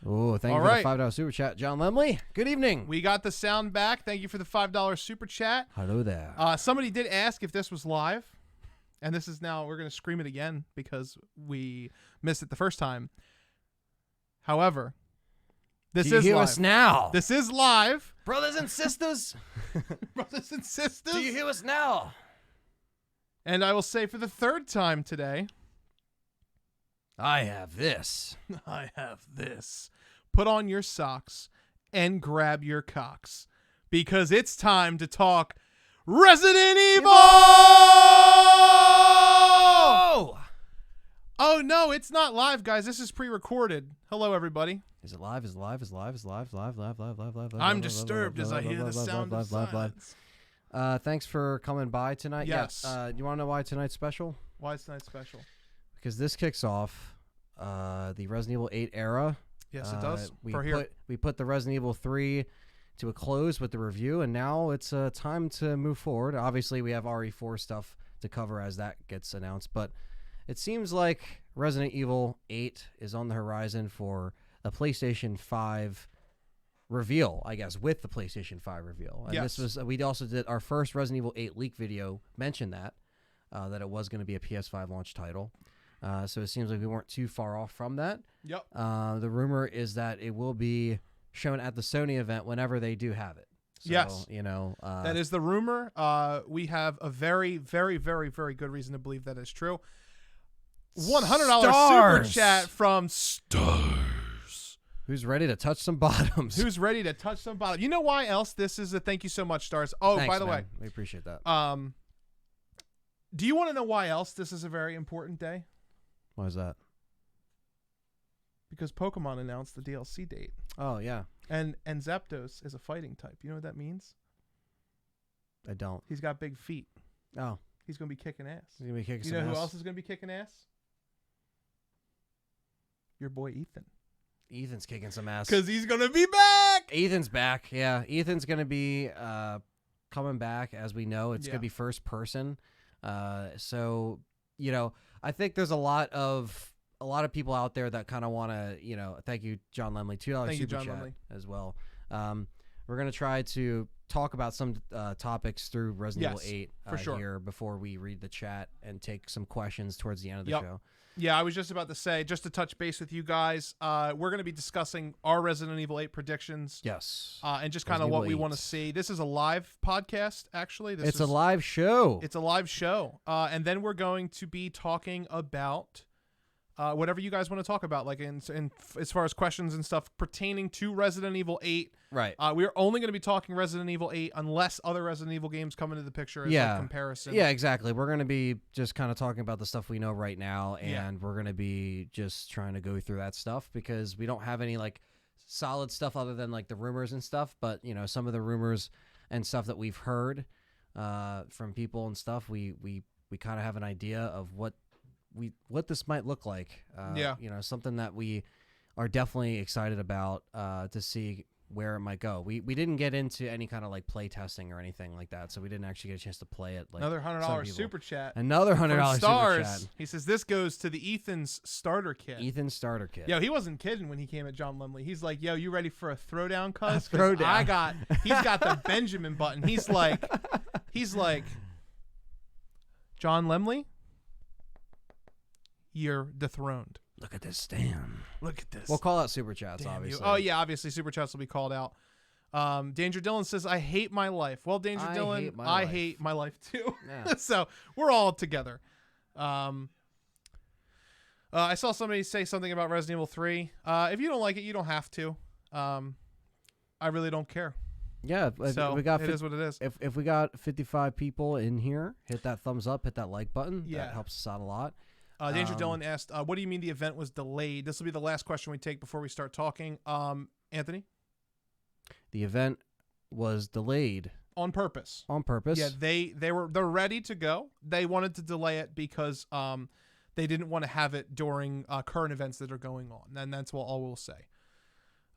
Oh, thank you for the $5 super chat, John Lemley. Good evening. We got the sound back. Thank you for the $5 super chat. Hello there. Somebody did ask if this was live, and this is now, we're going to scream it again because we missed it the first time. However, this is live. Do you hear us now? This is live. Brothers and sisters. Brothers and sisters. Do you hear us now? And I will say for the third time today, I have this. I have this. Put on your socks and grab your cocks because it's time to talk Resident Evil! Oh, no, it's not live, guys. This is pre-recorded. Hello, everybody. Is it live? Is it live? Is it live? Is it live? Live. I'm disturbed as I hear the sound of silence. Thanks for coming by tonight. Yes. You want to know why tonight's special? Why is tonight special? Because this kicks off the Resident Evil 8 era. Yes, it does. We put the Resident Evil 3 to a close with the review, and now it's time to move forward. Obviously, we have RE4 stuff to cover as that gets announced, but it seems like Resident Evil 8 is on the horizon for a PlayStation 5 reveal, I guess, with the PlayStation 5 reveal. And yes. This was we also did our first Resident Evil 8 leak video, mentioned that it was going to be a PS5 launch title. So it seems like we weren't too far off from that. Yep. The rumor is that it will be shown at the Sony event whenever they do have it. So, yes. That is the rumor. We have a very, very, very, very good reason to believe that is true. $100 super chat from Stars. Who's ready to touch some bottoms? Who's ready to touch some bottoms? You know why else this is a thank you so much, Stars? Oh, Thanks, by the way. We appreciate that. Do you want to know why else this is a very important day? Why is that? Because Pokemon announced the DLC date. Oh, yeah. And Zapdos is a fighting type. You know what that means? I don't. He's got big feet. Oh. He's going to be kicking ass. He's going to be kicking some ass. You know ass. who else is going to be kicking ass? Your boy Ethan. Ethan's kicking some ass. Because he's going to be back! Ethan's back, yeah. Ethan's going to be coming back, as we know. It's going to be first person. So, I think there's a lot of people out there that kind of want to, thank you, John Lemley, $2 super chat as well. We're going to try to talk about some topics through Resident Evil 8 for sure. here before we read the chat and take some questions towards the end of the show. Yeah, I was just about to say, just to touch base with you guys, we're going to be discussing our Resident Evil 8 predictions. Yes. And just kind of what we want to see. This is a live podcast, actually. It's a live show. It's a live show. And then we're going to be talking about whatever you guys want to talk about, like in as far as questions and stuff pertaining to Resident Evil 8. Right. We're only going to be talking Resident Evil 8 unless other Resident Evil games come into the picture as a comparison. Yeah, exactly. We're going to be just kind of talking about the stuff we know right now, and we're going to be just trying to go through that stuff because we don't have any like solid stuff other than like the rumors and stuff, but some of the rumors and stuff that we've heard from people and stuff, we kind of have an idea of what this might look like. Something that we are definitely excited about to see where it might go. We didn't get into any kind of like play testing or anything like that, so we didn't actually get a chance to play it. Like another $100 super chat. Another $100 super chat. He says this goes to the Ethan's starter kit. Ethan's starter kit. Yo, he wasn't kidding when he came at John Lemley. He's like, "Yo, you ready for a throwdown, cuz?" Throwdown. He's got the Benjamin button. He's like, John Lemley, you're dethroned. Look at this stand. Look at this. We'll call out super chats, obviously. Oh, yeah, obviously super chats will be called out. Danger Dylan says, I hate my life. Well, Danger Dylan, I hate my life too. Yeah. So we're all together. I saw somebody say something about Resident Evil 3. If you don't like it, you don't have to. I really don't care. Yeah, so we got it is what it is. If we got 55 people in here, hit that thumbs up, hit that like button. Yeah. That helps us out a lot. Danger Dylan asked, what do you mean the event was delayed? This will be the last question we take before we start talking. Anthony? The event was delayed. On purpose. On purpose. Yeah, they're ready to go. They wanted to delay it because they didn't want to have it during current events that are going on. And that's all we'll say.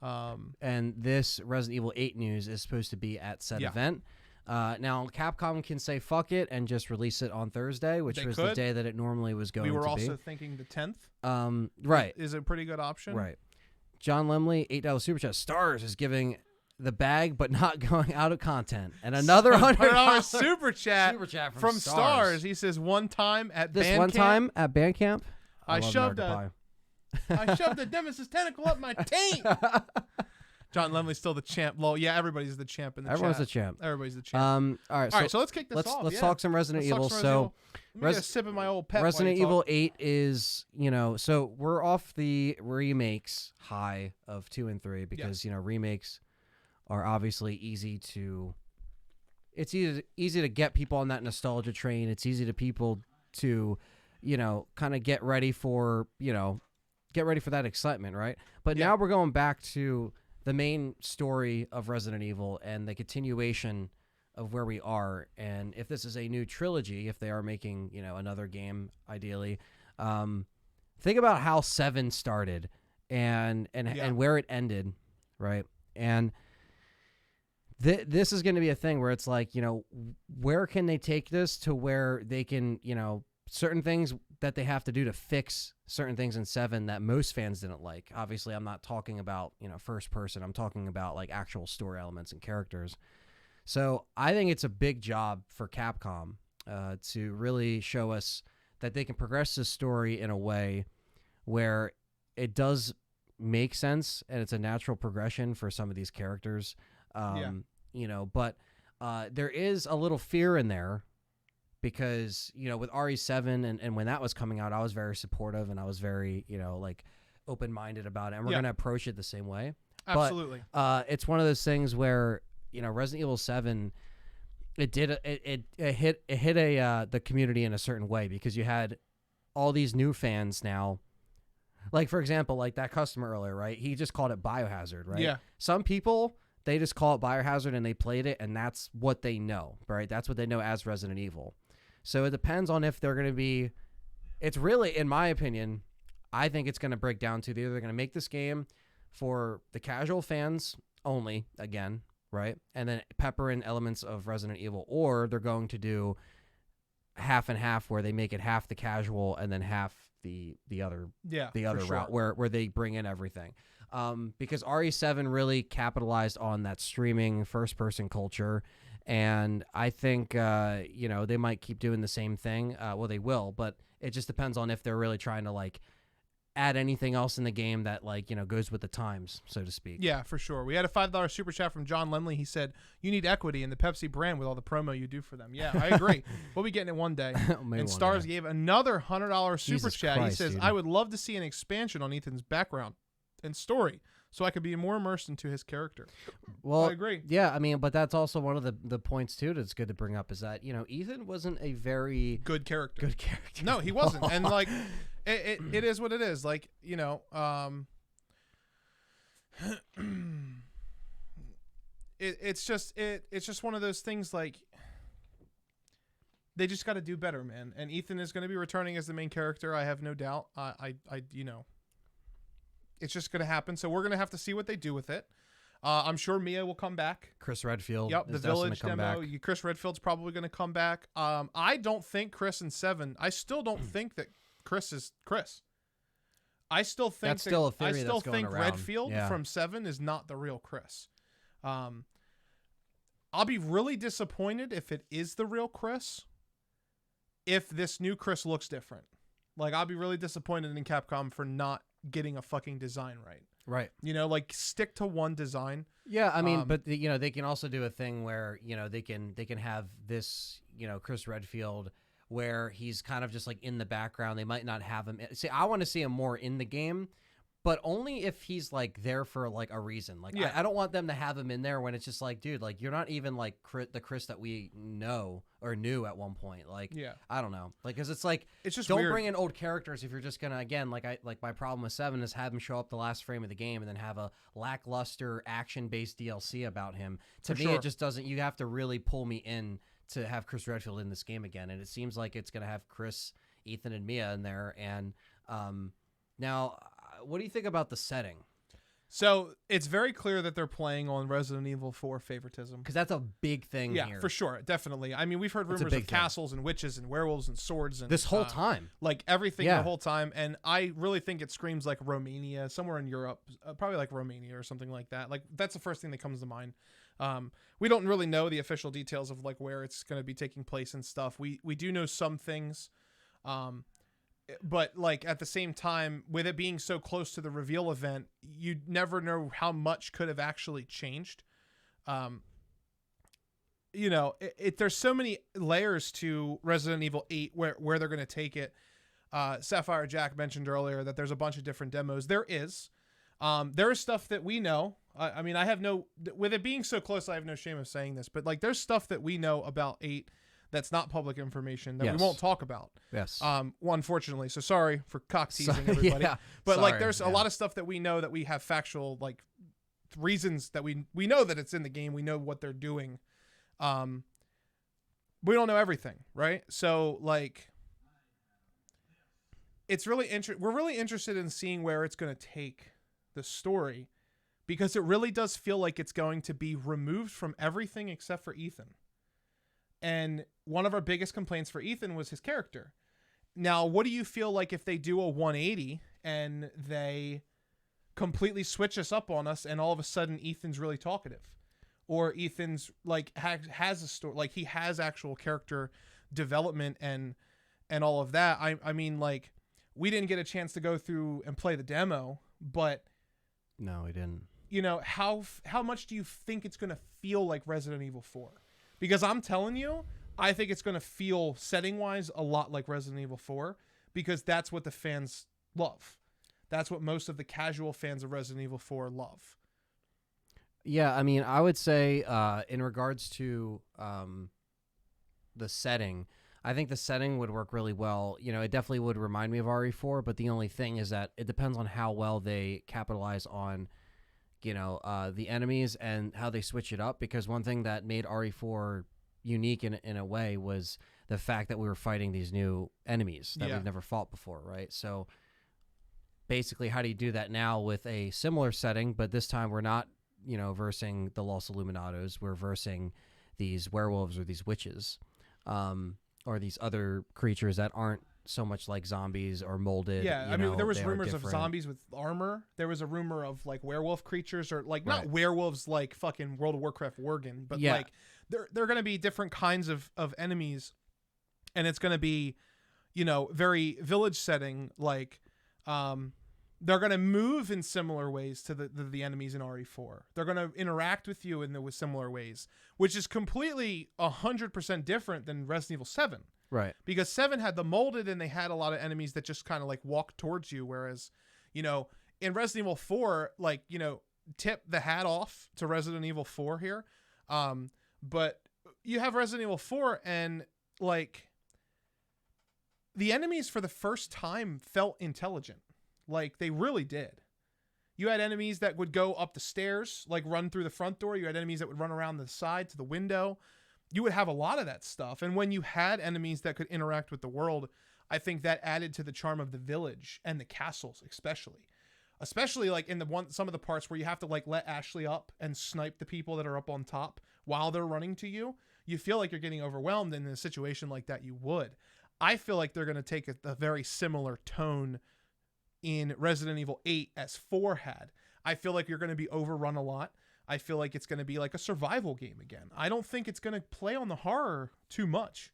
And this Resident Evil 8 news is supposed to be at said event. Now, Capcom can say fuck it and just release it on Thursday, which was the day that it normally was going to be. We were also thinking the 10th. Right. Is a pretty good option. Right. John Lemley, $8 super chat. Stars is giving the bag, but not going out of content. And another $100 super chat from Stars. He says one time at band camp. I shoved a Nemesis tentacle up my taint. John Lemley's still the champ. Well, yeah, everybody's the champ in the Everyone's chat. the champ. Everybody's the champ. All right, so let's kick this off. Let's talk some Resident Evil. So, let me get a sip of my old pep. Resident Evil 8 is, so we're off the remakes high of 2 and 3 because, remakes are obviously easy to get people on that nostalgia train. It's easy to people to, kind of get ready for that excitement, right? But now we're going back to the main story of Resident Evil and the continuation of where we are. And if this is a new trilogy, if they are making, another game, ideally, think about how 7 started and where it ended, right? And this is going to be a thing where it's like, where can they take this to where they can, certain things that they have to do to fix certain things in 7 that most fans didn't like. Obviously, I'm not talking about, first person. I'm talking about like actual story elements and characters. So I think it's a big job for Capcom to really show us that they can progress this story in a way where it does make sense and it's a natural progression for some of these characters. But there is a little fear in there because, with RE7 and when that was coming out, I was very supportive and I was very, open-minded about it. And we're going to approach it the same way. Absolutely. But it's one of those things where, Resident Evil 7, it hit the community in a certain way because you had all these new fans now. Like, for example, like that customer earlier, right? He just called it Biohazard, right? Yeah. Some people, they just call it Biohazard and they played it and that's what they know, right? That's what they know as Resident Evil. So it depends on if they're going to be, it's really, in my opinion, I think it's going to break down to either they're going to make this game for the casual fans only, again, right? And then pepper in elements of Resident Evil, or they're going to do half and half where they make it half the casual and then half the other route where they bring in everything. Because RE7 really capitalized on that streaming first-person culture, and I think they might keep doing the same thing. Well, they will, but it just depends on if they're really trying to like add anything else in the game that goes with the times, so to speak. Yeah, for sure. We had a $5 super chat from John Lemley. He said, "You need equity in the Pepsi brand with all the promo you do for them." Yeah, I agree. We'll be getting it one day. And Stars gave another $100 super chat. Christ, he says, dude. "I would love to see an expansion on Ethan's background and story, so I could be more immersed into his character." Well, I agree. Yeah, I mean, but that's also one of the points too that's good to bring up is that Ethan wasn't a very good character. No, he wasn't, and like it is what it is. Like it's just one of those things. Like they just got to do better, man. And Ethan is going to be returning as the main character. I have no doubt. It's just going to happen. So we're going to have to see what they do with it. I'm sure Mia will come back. Chris Redfield. Yep, the Village demo. Chris Redfield's probably going to come back. I don't think Chris in 7. I still don't think that Chris is Chris. I still think that's still a theory. I still think Redfield from 7 is not the real Chris. I'll be really disappointed if it is the real Chris. If this new Chris looks different, like I'll be really disappointed in Capcom for not getting a fucking design right. Right. Like stick to one design. Yeah, I mean, but they can also do a thing where, they can have this, Chris Redfield where he's kind of just like in the background. They might not have him. See, I want to see him more in the game, but only if he's like there for like a reason. Like I don't want them to have him in there when it's just like, dude, like you're not even like the Chris that we know or knew at one point. Like, I don't know. Like, cause it's like, it's just don't weird. bring in old characters if you're just gonna, again, like my problem with 7 is have him show up the last frame of the game and then have a lackluster action-based DLC about him. To me, it just doesn't. You have to really pull me in to have Chris Redfield in this game again, and it seems like it's gonna have Chris, Ethan, and Mia in there. And now, what do you think about the setting? So it's very clear that they're playing on Resident Evil 4 favoritism. Because that's a big thing here. Yeah, for sure. Definitely. I mean, we've heard rumors of castles and witches and werewolves and swords. And this whole time. Like everything the whole time. And I really think it screams like Romania, somewhere in Europe. Probably like Romania or something like that. Like that's the first thing that comes to mind. We don't really know the official details of like where it's going to be taking place and stuff. We do know some things. But like at the same time, with it being so close to the reveal event, you never know how much could have actually changed. You know, there's so many layers to Resident Evil 8 where they're going to take it. Sapphire Jack mentioned earlier that there's a bunch of different demos. There is stuff that we know. I mean, with it being so close, I have no shame of saying this, but like there's stuff that we know about 8 that's not public information that we won't talk about. Yes. Unfortunately. So sorry for cock teasing everybody. Yeah, but like there's a lot of stuff that we know that we have factual like reasons that we know that it's in the game. We know what they're doing. We don't know everything, right? So like it's really we're really interested in seeing where it's going to take the story, because it really does feel like it's going to be removed from everything except for Ethan. And one of our biggest complaints for Ethan was his character. Now, what do you feel like if they do a 180 and they completely switch us up on us and all of a sudden Ethan's really talkative? Or Ethan's like has a story, like he has actual character development and all of that. I mean, like we didn't get a chance to go through and play the demo, but no, we didn't. You know, how much do you think it's going to feel like Resident Evil 4? Because I'm telling you, I think it's going to feel setting-wise a lot like Resident Evil 4, because that's what the fans love. That's what most of the casual fans of Resident Evil 4 love. Yeah, I mean, I would say in regards to the setting, I think the setting would work really well. You know, it definitely would remind me of RE4, but the only thing is that it depends on how well they capitalize on the enemies and how they switch it up, because one thing that made RE4 unique in a way was the fact that we were fighting these new enemies that we've never fought before, right? So basically, how do you do that now with a similar setting, but this time we're not, versing the Los Illuminados, we're versing these werewolves or these witches, or these other creatures that aren't so much like zombies or molded. Yeah, I mean, there was rumors of zombies with armor. There was a rumor of like werewolf creatures, or like not werewolves like fucking World of Warcraft Worgen, but like they're going to be different kinds of enemies, and it's going to be, very village setting. Like, they're going to move in similar ways to the enemies in RE4. They're going to interact with you in similar ways, which is completely 100% different than Resident Evil 7. Right. Because 7 had the molded and they had a lot of enemies that just kind of like walk towards you. Whereas, in Resident Evil 4, like, tip the hat off to Resident Evil 4 here. But you have Resident Evil 4 and like the enemies for the first time felt intelligent. Like they really did. You had enemies that would go up the stairs, like run through the front door. You had enemies that would run around the side to the window. You would have a lot of that stuff. And when you had enemies that could interact with the world, I think that added to the charm of the village and the castles, especially like in some of the parts where you have to like let Ashley up and snipe the people that are up on top while they're running to you. You feel like you're getting overwhelmed, and in a situation like that, you would. I feel like they're going to take a very similar tone in Resident Evil 8 as 4 had. I feel like you're going to be overrun a lot. I feel like it's going to be like a survival game again. I don't think it's going to play on the horror too much.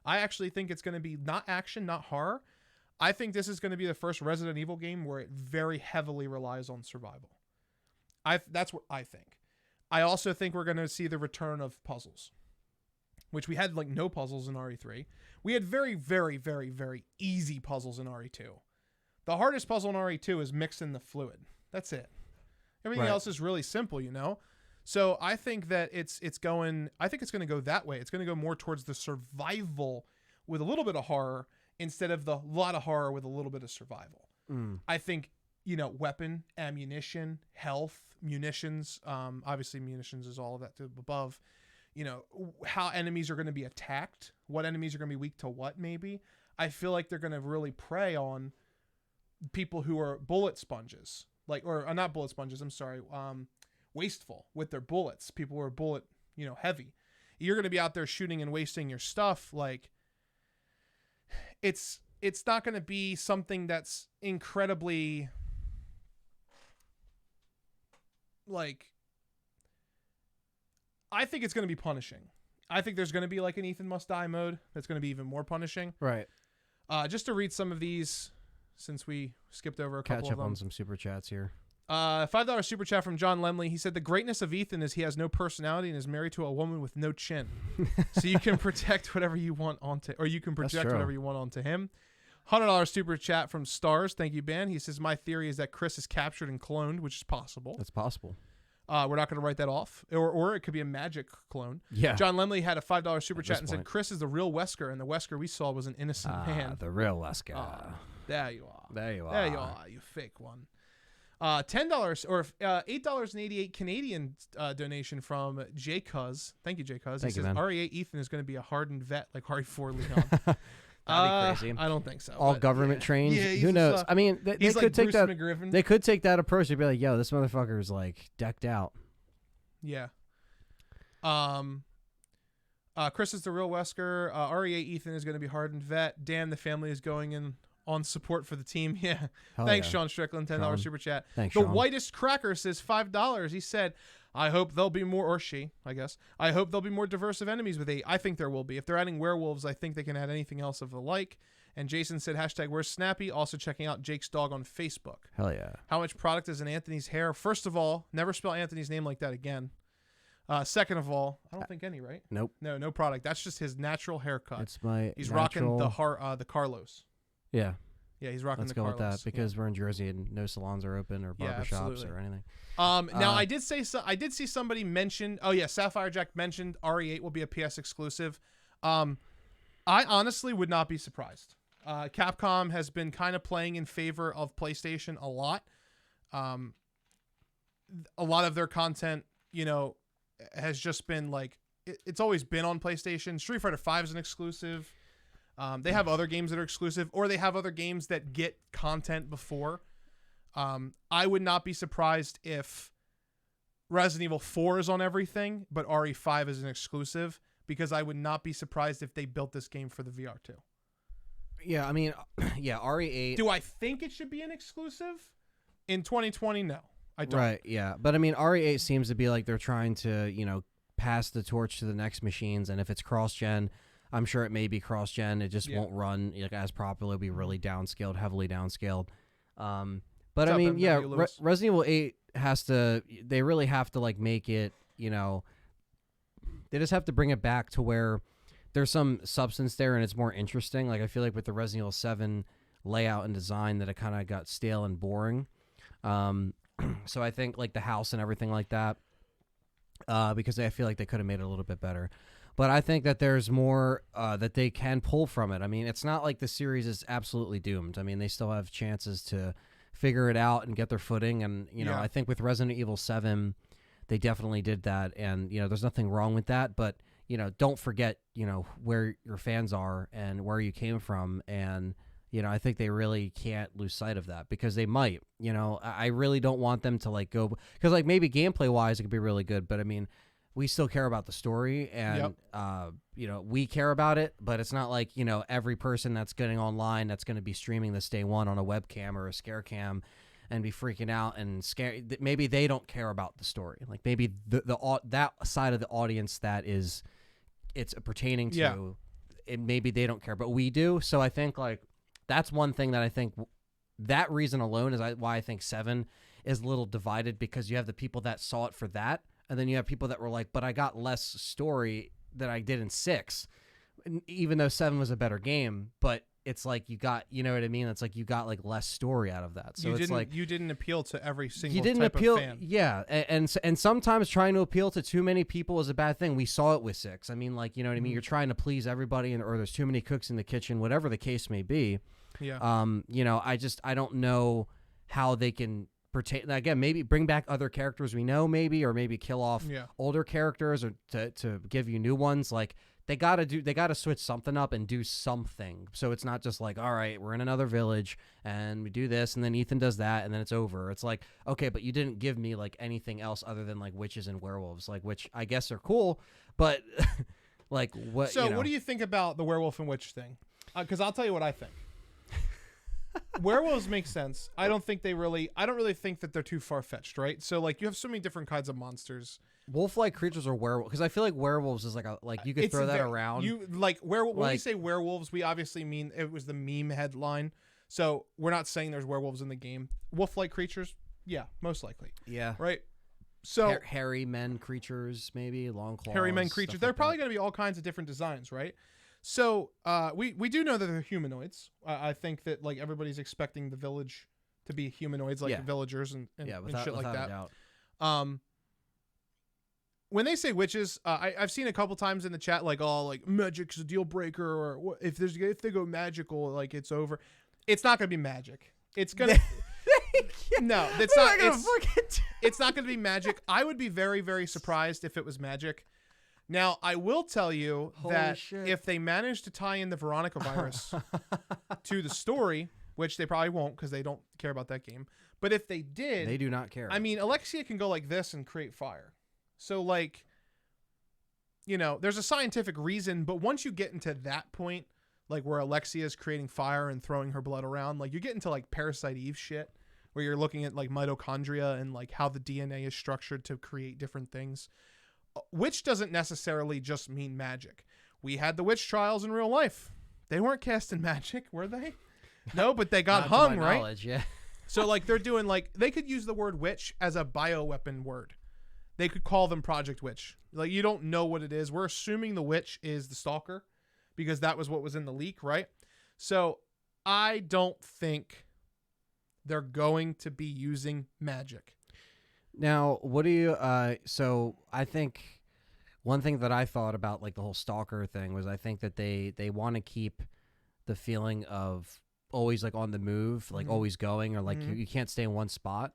I actually think it's going to be not action, not horror. I think this is going to be the first Resident Evil game where it very heavily relies on survival. That's what I think. I also think we're going to see the return of puzzles, which we had like no puzzles in RE3. We had very, very, very, very easy puzzles in RE2. The hardest puzzle in RE2 is mixing the fluid. That's it. Everything else is really simple, So I think that it's going to go that way. It's going to go more towards the survival with a little bit of horror instead of the lot of horror with a little bit of survival. I think, weapon, ammunition, health, munitions, obviously munitions is all of that to above, how enemies are going to be attacked, what enemies are going to be weak to what maybe. I feel like they're going to really prey on people who are bullet sponges. like, or not bullet sponges. I'm sorry, wasteful with their bullets. People were bullet, heavy. You're going to be out there shooting and wasting your stuff. Like, it's not going to be something that's incredibly, like, I think it's going to be punishing. I think there's going to be like an Ethan Must Die mode that's going to be even more punishing. Right. Just to read some of these, since we skipped over a couple of them. Catch up on some super chats here. $5 super chat from John Lemley. He said the greatness of Ethan is he has no personality and is married to a woman with no chin. So you can protect whatever you want onto, or you can project whatever you want onto him. $100 super chat from Stars. Thank you, Ben. He says my theory is that Chris is captured and cloned, which is possible. That's possible. We're not going to write that off, or it could be a magic clone. Yeah. John Lemley had a $5 super chat and said Chris is the real Wesker, and the Wesker we saw was an innocent man. The real Wesker. There you are. There you are. There you are. You fake one. $10 or $8.88 Canadian donation from J Cuz. Thank you, J Cuz. He says Re8 Ethan is going to be a hardened vet like RE4 Leon. That'd be crazy. I don't think so. All government trained. Yeah, who knows? I mean, they could like take Bruce that. McGriffin. They could take that approach. They'd be like, "Yo, this motherfucker is like decked out." Yeah. Chris is the real Wesker. Re8 Ethan is going to be hardened vet. Dan, the family is going in on support for the team. Yeah. Thanks, Sean Strickland. $10 super chat. Thanks, The Sean. Whitest Cracker says $5. He said, I hope there'll be more, or she, I guess. I hope there'll be more diverse of enemies with 8. I think there will be. If they're adding werewolves, I think they can add anything else of the like. And Jason said, #Where's Snappy? Also checking out Jake's dog on Facebook. Hell yeah. How much product is in Anthony's hair? First of all, never spell Anthony's name like that again. Second of all, I don't think any, right? Nope. No product. That's just his natural haircut. It's my He's natural... rocking the Carlos. Yeah. Yeah, he's rocking Let's the go Carlos. with that because we're in Jersey and no salons are open or barbershops or anything. Now I did see somebody mention. Oh yeah, Sapphire Jack mentioned Re8 will be a PS exclusive. I honestly would not be surprised. Capcom has been kind of playing in favor of PlayStation a lot. A lot of their content, has just been like it's always been on PlayStation. Street Fighter V is an exclusive. They have other games that are exclusive, or they have other games that get content before. I would not be surprised if Resident Evil 4 is on everything, but RE5 is an exclusive, because I would not be surprised if they built this game for the VR too. Yeah, I mean, yeah, RE8. Do I think it should be an exclusive? In 2020, no. I don't. Right, yeah. But I mean, RE8 seems to be like they're trying to, pass the torch to the next machines, and if it's cross-gen, I'm sure it may be cross-gen. It just won't run as properly. It'll be really downscaled, heavily downscaled. But I mean, yeah, Resident Evil 8 they really have to make it, they just have to bring it back to where there's some substance there and it's more interesting. Like I feel like with the Resident Evil 7 layout and design that it kind of got stale and boring. So I think the house and everything like that, because I feel like they could have made it a little bit better. But I think that there's more that they can pull from it. I mean, it's not like the series is absolutely doomed. I mean, they still have chances to figure it out and get their footing. And, I think with Resident Evil 7, they definitely did that. And, there's nothing wrong with that. But, don't forget, where your fans are and where you came from. And, I think they really can't lose sight of that because they might. I really don't want them to go. Because, maybe gameplay-wise, it could be really good. But, I mean, we still care about the story and, we care about it, but it's not like, every person that's getting online that's going to be streaming this day one on a webcam or a scare cam and be freaking out and scared. Maybe they don't care about the story. Like maybe that side of the audience that it's pertaining to, maybe they don't care, but we do. So I think that's one thing that I think that reason alone is why I think 7 is a little divided, because you have the people that saw it for that. And then you have people that were like, but I got less story than I did in 6, even though 7 was a better game. But it's like you got, you know what I mean? It's like you got less story out of that. So you didn't appeal to every single you didn't type appeal, of fan. Yeah, and sometimes trying to appeal to too many people is a bad thing. We saw it with 6. I mean, you know what I mean? You're trying to please everybody, or there's too many cooks in the kitchen, whatever the case may be. Yeah. I don't know how they can pertain again. Maybe bring back other characters we know, or maybe kill off older characters, or to give you new ones. they gotta switch something up and do something. So it's not just like, all right, we're in another village and we do this and then Ethan does that and then it's over. It's like, okay, but you didn't give me like anything else other than like witches and werewolves, like, which I guess are cool, but like what? So what do you think about the werewolf and witch thing? Because I'll tell you what I think. Werewolves make sense. I don't really think that they're too far-fetched, right? So like you have so many different kinds of monsters. Wolf-like creatures or werewolves? Because I feel like werewolves is like you could throw that around. You like when we say werewolves, we obviously mean it was the meme headline. So we're not saying there's werewolves in the game. Wolf-like creatures, yeah, most likely. Yeah. Right. So hairy men creatures, maybe long claws. Hairy men creatures. They're probably going to be all kinds of different designs, right? So we do know that they're humanoids. I think that like everybody's expecting the village to be humanoids, like the villagers and shit like that. Doubt. When they say witches, I've seen a couple times in the chat like, oh, like magic's a deal breaker, or if they go magical, like it's over. It's not gonna be magic. It's gonna no, it's not. It's not gonna be magic. I would be very, very surprised if it was magic. Now, I will tell you that if they manage to tie in the Veronica virus to the story, which they probably won't because they don't care about that game, but if they did... They do not care. I mean, Alexia can go like this and create fire. So, like, you know, there's a scientific reason, but once you get into that point, like where Alexia is creating fire and throwing her blood around, like you get into like Parasite Eve shit, where you're looking at like mitochondria and like how the DNA is structured to create different things. Witch doesn't necessarily just mean magic. We had the witch trials in real life. They weren't casting magic, were they? No, but they got hung, right? Yeah. So like they're doing like, they could use the word witch as a bioweapon word. They could call them Project Witch. Like you don't know what it is. We're assuming the witch is the stalker because that was what was in the leak, right? So I don't think they're going to be using magic. Now, what do you, so I think one thing that I thought about like the whole stalker thing was I think that they want to keep the feeling of always like on the move, like always going, or like you can't stay in one spot.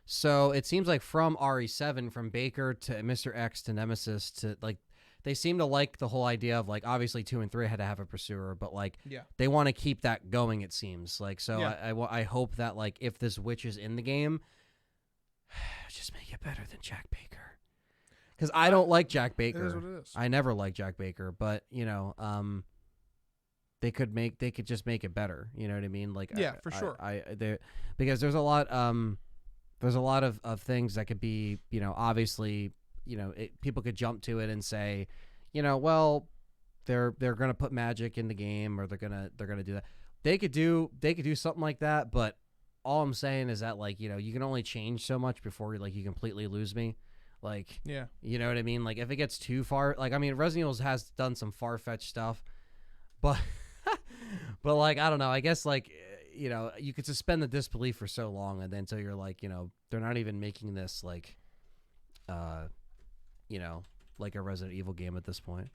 So it seems like from RE7, from Baker to Mr. X to Nemesis to like, they seem to like the whole idea of like, obviously 2 and 3 had to have a pursuer, but like they want to keep that going, it seems like. So I hope that like if this witch is in the game, just make it better than Jack Baker, because I don't like Jack Baker. It is what it is. I never liked Jack Baker, but you know, they could just make it better. You know what I mean? Like for sure. Because there's a lot of things that could be, you know, obviously, you know, people could jump to it and say, you know, well, they're gonna put magic in the game, or they're gonna do that. They could do something like that, but all I'm saying is that, like, you know, you can only change so much before like you completely lose me. Like, you know what I mean? Like, if it gets too far, like, I mean, Resident Evil has done some far-fetched stuff, but, but like, I don't know. I guess like, you know, you could suspend the disbelief for so long, and then until you're like, you know, they're not even making this like, you know, like a Resident Evil game at this point.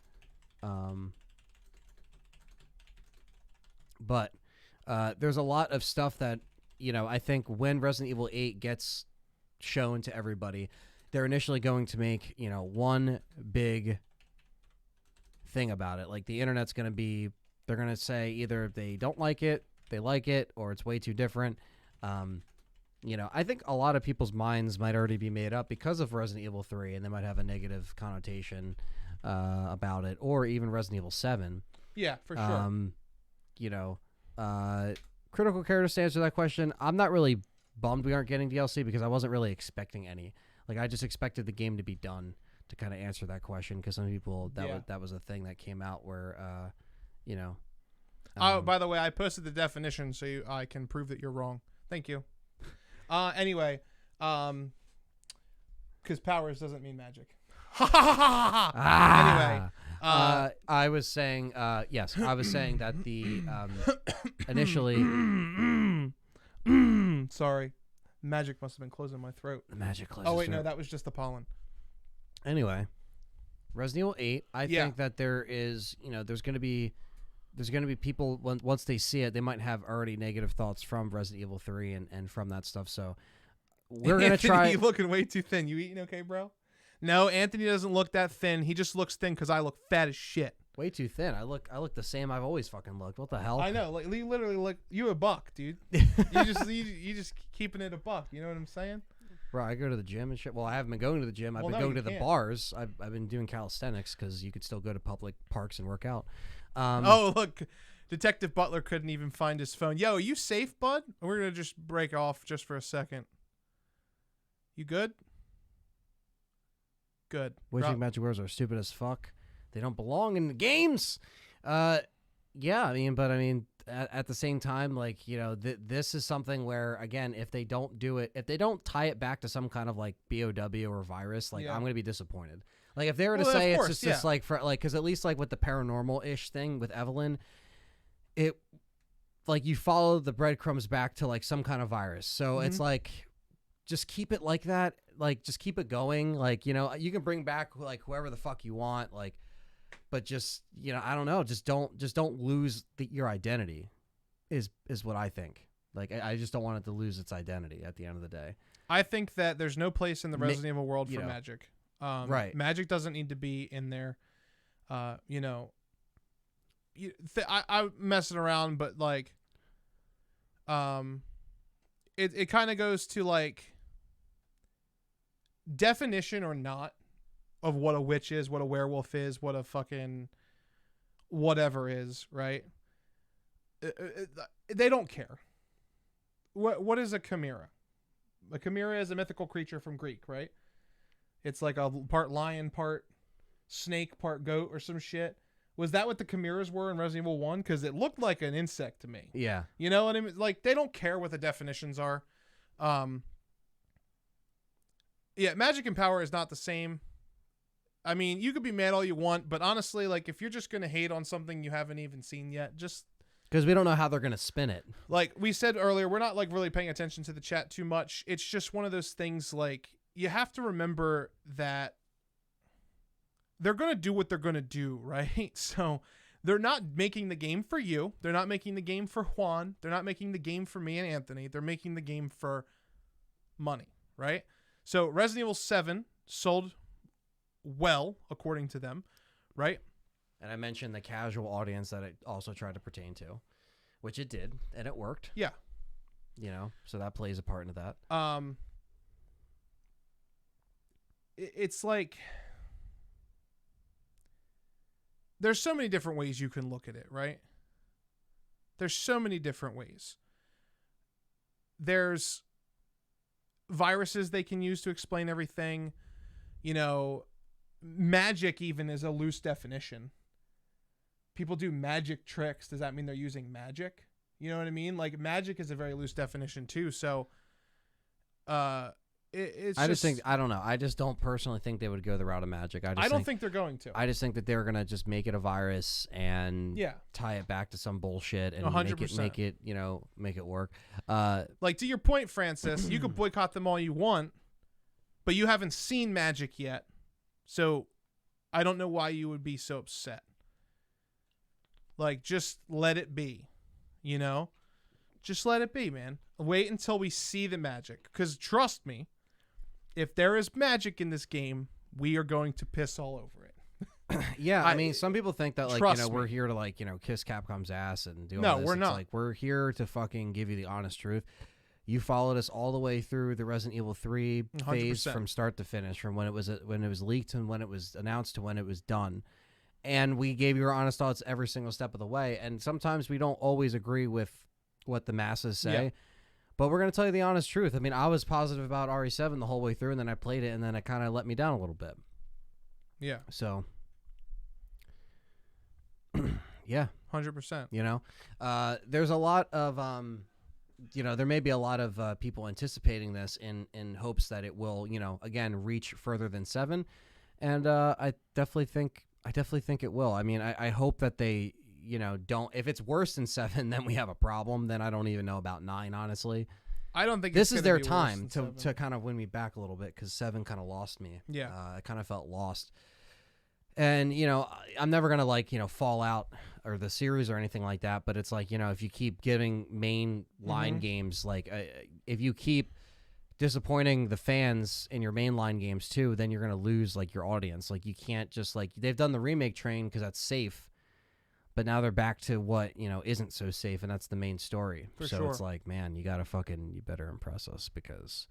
But there's a lot of stuff that, you know, I think when Resident Evil 8 gets shown to everybody, they're initially going to make, you know, one big thing about it. Like the internet's going to be, they're going to say either they don't like it, they like it, or it's way too different. You know, I think a lot of people's minds might already be made up because of Resident Evil 3, and they might have a negative connotation about it, or even Resident Evil 7. Yeah, for sure. You know, critical characters to answer that question, I'm not really bummed we aren't getting DLC because I wasn't really expecting any. Like, I just expected the game to be done to kind of answer that question, because some people, that was a thing that came out where, you know. By the way, I posted the definition so I can prove that you're wrong. Thank you. Anyway, because powers doesn't mean magic. Anyway. I was saying, yes, I was saying that the initially. Sorry, magic must have been closing my throat. The magic closes. Oh wait, no, that was just the pollen. Anyway, Resident Evil 8. I think that there is, you know, there's going to be people once they see it, they might have already negative thoughts from Resident Evil 3 and from that stuff. So we're gonna try. You looking way too thin. You eating okay, bro? No, Anthony doesn't look that thin. He just looks thin because I look fat as shit. Way too thin. I look the same I've always fucking looked. What the hell? I know. Like you literally look. You a buck, dude. you just keeping it a buck. You know what I'm saying? Bro, I go to the gym and shit. Well, I haven't been going to the gym. I've been going to the bars. I've been doing calisthenics because you could still go to public parks and work out. Oh, look. Detective Butler couldn't even find his phone. Yo, are you safe, bud? We're going to just break off just for a second. You good? Good. Wishing Magic Words are stupid as fuck. They don't belong in the games. Yeah, I mean, at the same time, like, you know, this is something where, again, if they don't do it, if they don't tie it back to some kind of like BOW or virus, like, I'm going to be disappointed. Like, if they were to say it's just like, for like, because at least like with the paranormal-ish thing with Evelyn, it, like, you follow the breadcrumbs back to like some kind of virus. So it's like, just keep it like that. Like, just keep it going. Like, you know, you can bring back like whoever the fuck you want. Like, but just, you know, I don't know. Just don't lose your identity is what I think. Like, I just don't want it to lose its identity at the end of the day. I think that there's no place in the Resident Evil world for magic. Right. Magic doesn't need to be in there. You know, I'm messing around, but like, it kind of goes to like definition or not of what a witch is, what a werewolf is, what a fucking whatever is, right? They don't care. What is a chimera? A chimera is a mythical creature from Greek, right? It's like a part lion, part snake, part goat or some shit. Was that what the chimeras were in Resident Evil 1? Because it looked like an insect to me. Yeah. You know what I mean? Like, they don't care what the definitions are. Yeah, magic and power is not the same. I mean, you could be mad all you want, but honestly, like, if you're just going to hate on something you haven't even seen yet, just... Because we don't know how they're going to spin it. Like we said earlier, we're not, like, really paying attention to the chat too much. It's just one of those things, like, you have to remember that they're going to do what they're going to do, right? So they're not making the game for you. They're not making the game for Juan. They're not making the game for me and Anthony. They're making the game for money, right? So Resident Evil 7 sold well, according to them, right? And I mentioned the casual audience that it also tried to pertain to, which it did, and it worked. Yeah. You know, so that plays a part into that. It's like... There's so many different ways you can look at it, right? There's so many different ways. There's viruses they can use to explain everything. You know, magic even is a loose definition. People do magic tricks. Does that mean they're using magic? You know what I mean? Like, magic is a very loose definition too. So, it's I just think, I don't know. I just don't personally think they would go the route of magic. I don't think they're going to. I just think that they're going to just make it a virus and tie it back to some bullshit and 100%. make it, you know, make it work. Like, to your point, Francis, you could boycott them all you want, but you haven't seen magic yet. So I don't know why you would be so upset. Like, just let it be, you know? Just let it be, man. Wait until we see the magic. Because trust me, if there is magic in this game, we are going to piss all over it. Yeah, I mean, some people think that, like, you know, we're here to, like, you know, kiss Capcom's ass and do all this. No, we're not. Like, we're here to fucking give you the honest truth. You followed us all the way through the Resident Evil 3 phase 100%. From start to finish, from when it was leaked and when it was announced to when it was done. And we gave you our honest thoughts every single step of the way. And sometimes we don't always agree with what the masses say. Yeah. But we're going to tell you the honest truth. I mean, I was positive about RE7 the whole way through, and then I played it, and then it kind of let me down a little bit. Yeah. So, yeah. 100%. You know, there's a lot of, you know, there may be a lot of people anticipating this in hopes that it will, you know, again, reach further than 7. And I definitely think it will. I mean, I hope that they, you know, don't. If it's worse than 7, then we have a problem. Then I don't even know about 9, honestly. I don't think this is their time to kind of win me back a little bit, because 7 kind of lost me. Yeah, I kind of felt lost. And, you know, I'm never going to, like, you know, fall out or the series or anything like that. But it's like, you know, if you keep giving main line games, like if you keep disappointing the fans in your mainline games too, then you're going to lose like your audience. Like you can't just like they've done the remake train because that's safe, but now they're back to what isn't so safe, and that's the main story. So it's like, man, you better impress us because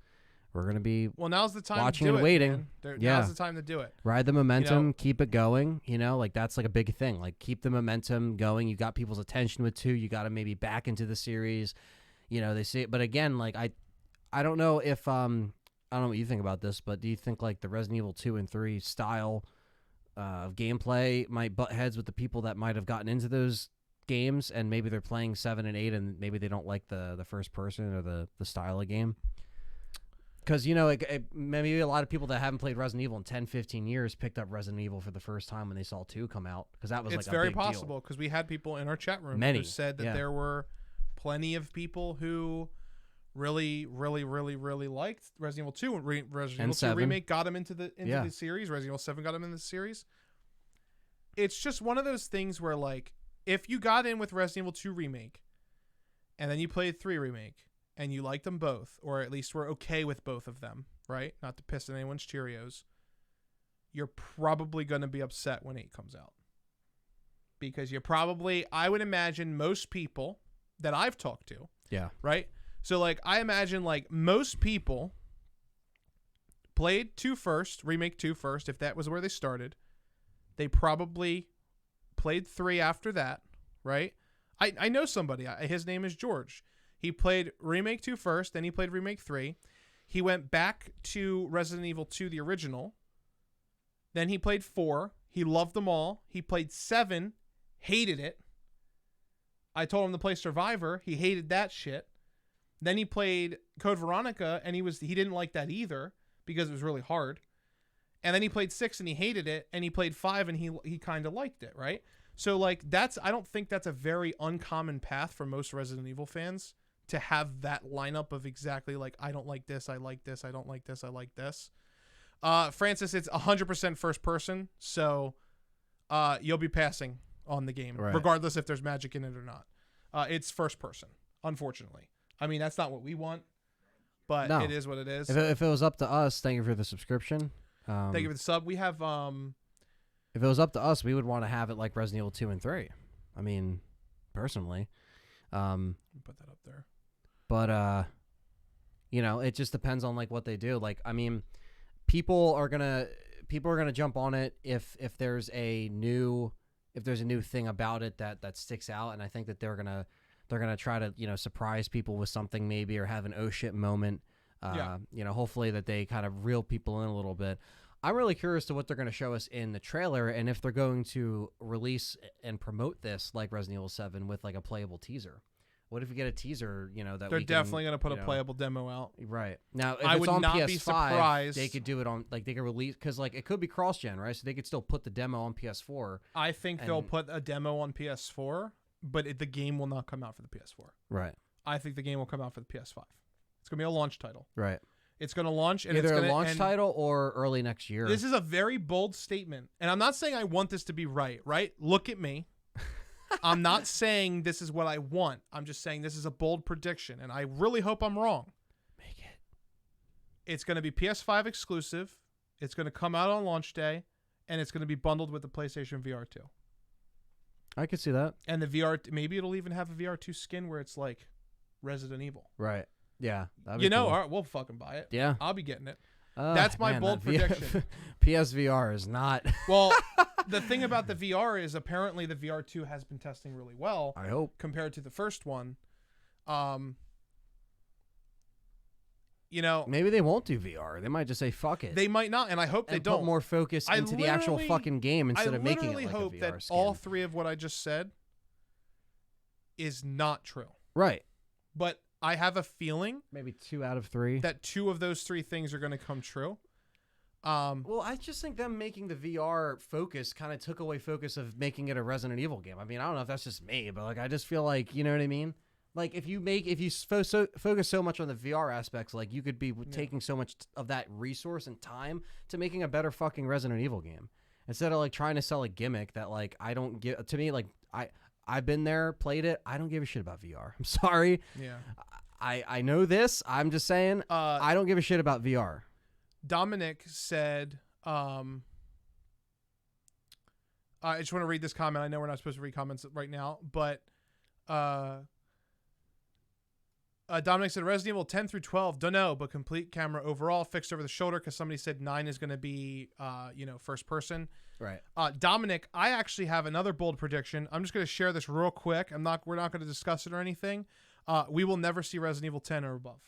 we're going to be now's the time watching to do and waiting. Now's the time to do it. Ride the momentum, keep it going. Like that's like a big thing. Like keep the momentum going. You got people's attention with 2. You got to maybe back into the series. They say, but again, like I don't know if I don't know what you think about this, but do you think like the Resident Evil 2 and 3 style of gameplay might butt heads with the people that might have gotten into those games, and maybe they're playing 7 and 8 and maybe they don't like the first person or the style of game? Because, maybe a lot of people that haven't played Resident Evil in 10, 15 years picked up Resident Evil for the first time when they saw 2 come out, because that was it's like a very big possible, because we had people in our chat room who said that there were plenty of people who really, really, really, really liked Resident Evil 2. Resident Evil 2 Remake got him into the series. Resident Evil 7 got him in the series. It's just one of those things where, like, if you got in with Resident Evil 2 Remake and then you played 3 Remake and you liked them both, or at least were okay with both of them, right? Not to piss in anyone's Cheerios, you're probably going to be upset when 8 comes out. Because I would imagine most people that I've talked to, right? So, like, I imagine, like, most people played 2 first, Remake 2 first, if that was where they started. They probably played 3 after that, right? I know somebody. His name is George. He played Remake 2 first, then he played Remake 3. He went back to Resident Evil 2, the original. Then he played 4. He loved them all. He played 7, hated it. I told him to play Survivor. He hated that shit. Then he played Code Veronica, and he didn't like that either because it was really hard. And then he played 6 and he hated it, and he played 5 and he kind of liked it, right? So like I don't think that's a very uncommon path for most Resident Evil fans to have that lineup of exactly like, I don't like this, I like this, I don't like this, I like this. Francis, it's 100% first person, so you'll be passing on the game, regardless if there's magic in it or not. It's first person, unfortunately. I mean, that's not what we want, but it is what it is. If it was up to us, thank you for the subscription. Thank you for the sub. We have... if it was up to us, we would want to have it like Resident Evil 2 and 3. I mean, personally. Put that up there. But, it just depends on like what they do. Like, I mean, people are gonna jump on it if there's a new thing about it that sticks out, and I think that they're gonna try to surprise people with something maybe, or have an oh shit moment. Hopefully that they kind of reel people in a little bit. I'm really curious to what they're going to show us in the trailer, and if they're going to release and promote this like Resident Evil 7 with like a playable teaser. What if you get a teaser, that they're definitely going to put a playable demo out. Right. Now, if I it's would on not PS5, be surprised. they could do it on, like, they could release, because, like, it could be cross-gen, right? So they could still put the demo on PS4. I think they'll put a demo on PS4, but the game will not come out for the PS4. Right. I think the game will come out for the PS5. It's going to be a launch title. Right. It's going to launch. And either it's gonna, a launch title or early next year. This is a very bold statement. And I'm not saying I want this to be right? Look at me. I'm not saying this is what I want. I'm just saying this is a bold prediction. And I really hope I'm wrong. Make it. It's going to be PS5 exclusive. It's going to come out on launch day. And it's going to be bundled with the PlayStation VR 2. I could see that. And the VR, maybe it'll even have a VR2 skin where it's like Resident Evil. Right. Yeah. Cool. All right, we'll fucking buy it. Yeah. I'll be getting it. That's my bold prediction. PSVR is not. Well, the thing about the VR is apparently the VR2 has been testing really well. I hope. Compared to the first one. Maybe they won't do VR. They might just say fuck it. They might not, and I hope they don't. Put more focus into the actual fucking game instead of making it like a VR skin. I literally hope that all 3 of what I just said is not true. Right. But I have a feeling maybe 2 out of 3 that 2 of those 3 things are going to come true. Well, I just think them making the VR focus kind of took away focus of making it a Resident Evil game. I mean, I don't know if that's just me, but like I just feel like, you know what I mean? Like if you focus so much on the VR aspects, like you could be taking so much of that resource and time to making a better fucking Resident Evil game instead of like trying to sell a gimmick that like I don't give to me. Like I've been there, played it. I don't give a shit about VR. I'm sorry. Yeah. I know this. I'm just saying. I don't give a shit about VR. Dominic said, I just want to read this comment. I know we're not supposed to read comments right now, but Dominic said Resident Evil 10 through 12, don't know, but complete camera overall, fixed over the shoulder, because somebody said 9 is going to be, first person. Right. Dominic, I actually have another bold prediction. I'm just going to share this real quick. We're not going to discuss it or anything. We will never see Resident Evil 10 or above.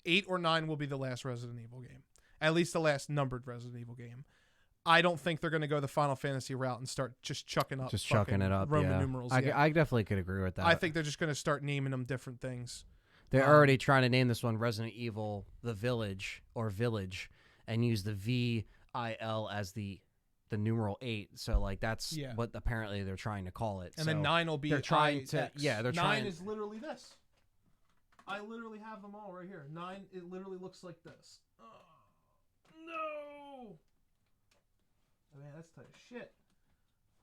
8 or 9 will be the last Resident Evil game. At least the last numbered Resident Evil game. I don't think they're going to go the Final Fantasy route and start just chucking it up Roman numerals. I definitely could agree with that. I think they're just going to start naming them different things. They're already trying to name this one Resident Evil The Village or Village and use the VIL as the numeral 8. So like that's what apparently they're trying to call it. And then 9 will be they're trying to X. they're 9 trying. 9 is literally this. I literally have them all right here. 9, it literally looks like this. Oh, no. Oh, man, that's tight as shit.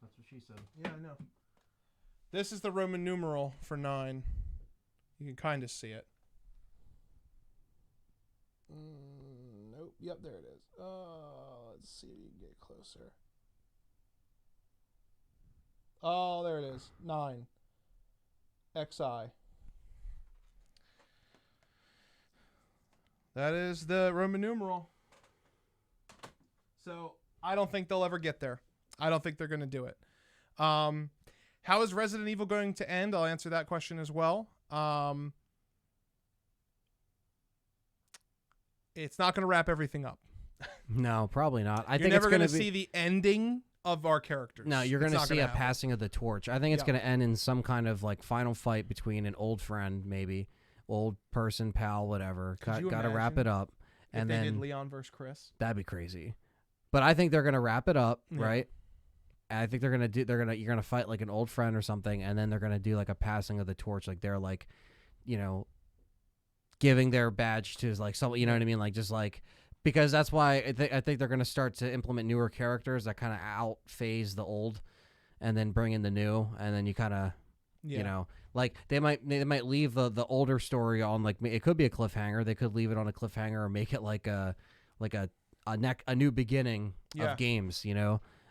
That's what she said. Yeah, I know. This is the Roman numeral for 9. You can kind of see it. Nope. Yep, there it is. Let's see if you can get closer. Oh, there it is. 9. XI. That is the Roman numeral. So I don't think they'll ever get there. I don't think they're going to do it. How is Resident Evil going to end? I'll answer that question as well. It's not going to wrap everything up. No, probably not. You're think never it's going to see the ending of our characters. No, you're going to see a passing of the torch. I think it's going to end in some kind of like final fight between an old friend, maybe old person, pal, whatever. Got to wrap it up. And then did Leon versus Chris. That'd be crazy. But I think they're going to wrap it up, right? And I think you're going to fight like an old friend or something, and then they're going to do like a passing of the torch, like they're like, giving their badge to like someone, you know what I mean? Like just like, because that's why I think they're going to start to implement newer characters that kind of outphase the old and then bring in the new. And then you kind of, like they might leave the older story on, like, it could be a cliffhanger. They could leave it on a cliffhanger or make it like a new beginning of games,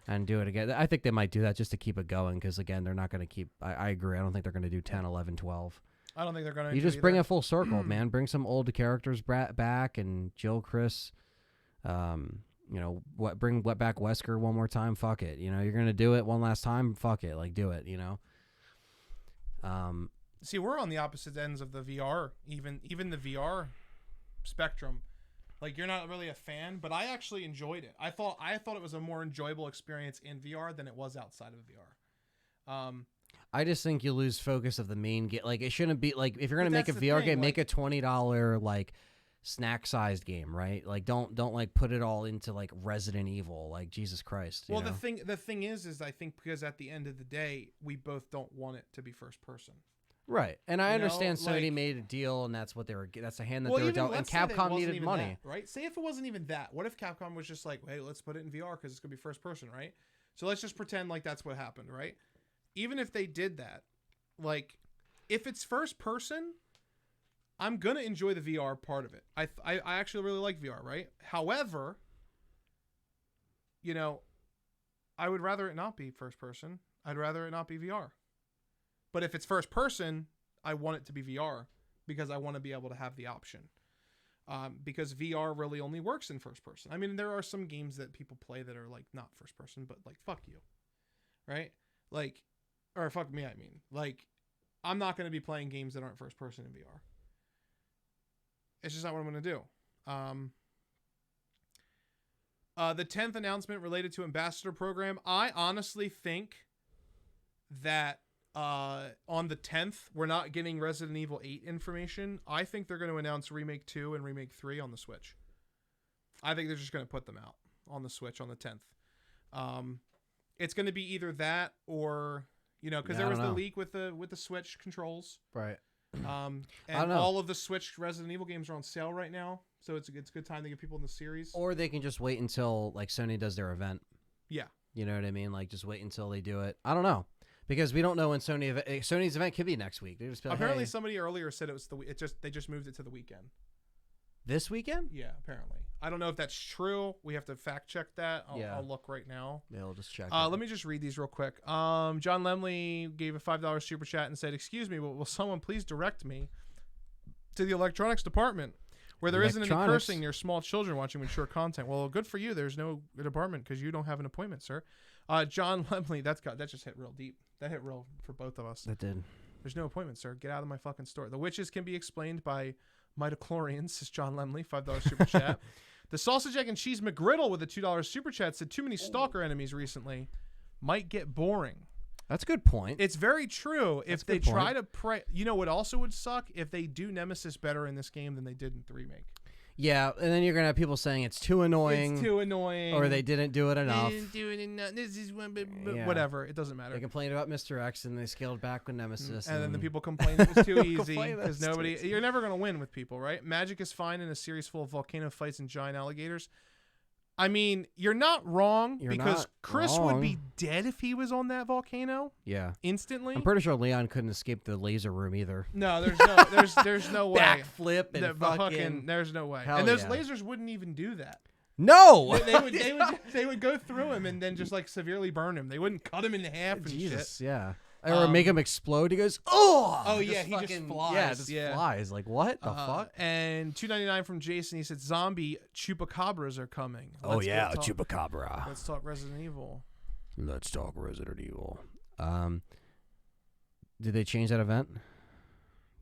and do it again. I think they might do that just to keep it going. Cause again, they're not going to keep, I agree. I don't think they're going to do 10, 11, 12. I don't think they're going to. You just bring it full circle, man. Bring some old characters back, and Jill, Chris, bring back Wesker one more time. Fuck it. You're going to do it one last time. Fuck it. Like, do it, See, we're on the opposite ends of the VR, even the VR spectrum. Like, you're not really a fan, but I actually enjoyed it. I thought it was a more enjoyable experience in VR than it was outside of VR. I just think you lose focus of the main game. Like, it shouldn't be like, if you're gonna make a VR game, make a $20 like snack sized game, right? Like, don't like put it all into like Resident Evil. Like, Jesus Christ. Well, the thing is I think because at the end of the day, we both don't want it to be first person. Right, and I understand Sony made a deal, and that's what that's the hand that they were dealt, and Capcom needed money, right? Say if it wasn't even that, what if Capcom was just like, hey, let's put it in VR because it's gonna be first person, right? So let's just pretend like that's what happened, right? Even if they did that, like, if it's first person, I'm gonna enjoy the VR part of it. I actually really like VR, right? However, I would rather it not be first person. I'd rather it not be VR. But if it's first person, I want it to be VR because I want to be able to have the option. Because VR really only works in first person. I mean, there are some games that people play that are like not first person, but like, fuck you, right? Like, or fuck me, I mean. Like, I'm not going to be playing games that aren't first person in VR. It's just not what I'm going to do. The 10th announcement related to Ambassador Program. I honestly think that on the 10th, we're not getting Resident Evil 8 information. I think they're going to announce Remake 2 and Remake 3 on the Switch. I think they're just going to put them out on the Switch on the 10th. It's going to be either that or... because there was the leak with the Switch controls, right? And all of the Switch Resident Evil games are on sale right now, so it's a good time to get people in the series. Or they can just wait until like Sony does their event. Yeah, you know what I mean. Like just wait until they do it. I don't know, Because we don't know when Sony's event could be next week. They just be like, apparently hey, somebody earlier said they just moved it to the weekend. This weekend? Yeah, apparently. I don't know if that's true. We have to fact check that. I'll look right now. Yeah, we'll just check. Let me just read these real quick. John Lemley gave a $5 super chat and said, "Excuse me, but will someone please direct me to the electronics department where there isn't any cursing near small children watching mature content?" Well, good for you. There's no department because you don't have an appointment, sir. John Lemley, that just hit real deep. That hit real for both of us. That did. There's no appointment, sir. Get out of my fucking store. The witches can be explained by midichlorians, says John Lemley, $5 super chat. The sausage, egg, and cheese McGriddle with a $2 super chat said, "Too many stalker enemies recently. Might get boring." That's a good point. It's very true. If they try to you know what also would suck? If they do Nemesis better in this game than they did in the remake. Yeah, and then you're going to have people saying it's too annoying. It's too annoying. Or they didn't do it enough. They didn't do it enough. This is one, but whatever. It doesn't matter. They complained about Mr. X and they scaled back with Nemesis. And then the people complained it was too easy because you're never going to win with people, right? Magic is fine in a series full of volcano fights and giant alligators. I mean, you're not wrong because Chris would be dead if he was on that volcano. Yeah, instantly. I'm pretty sure Leon couldn't escape the laser room either. No, there's no way. Backflip and fucking. There's no way. And those lasers wouldn't even do that. No, they would go through him and then just like severely burn him. They wouldn't cut him in half and Jesus, shit. Yeah. Or make him explode. He goes, oh! Oh, yeah, he just flies. Yeah, just flies. Like, what the fuck? And $2.99 from Jason. He said, zombie chupacabras are coming. Chupacabra. Let's talk Resident Evil. Let's talk Resident Evil. Did they change that event?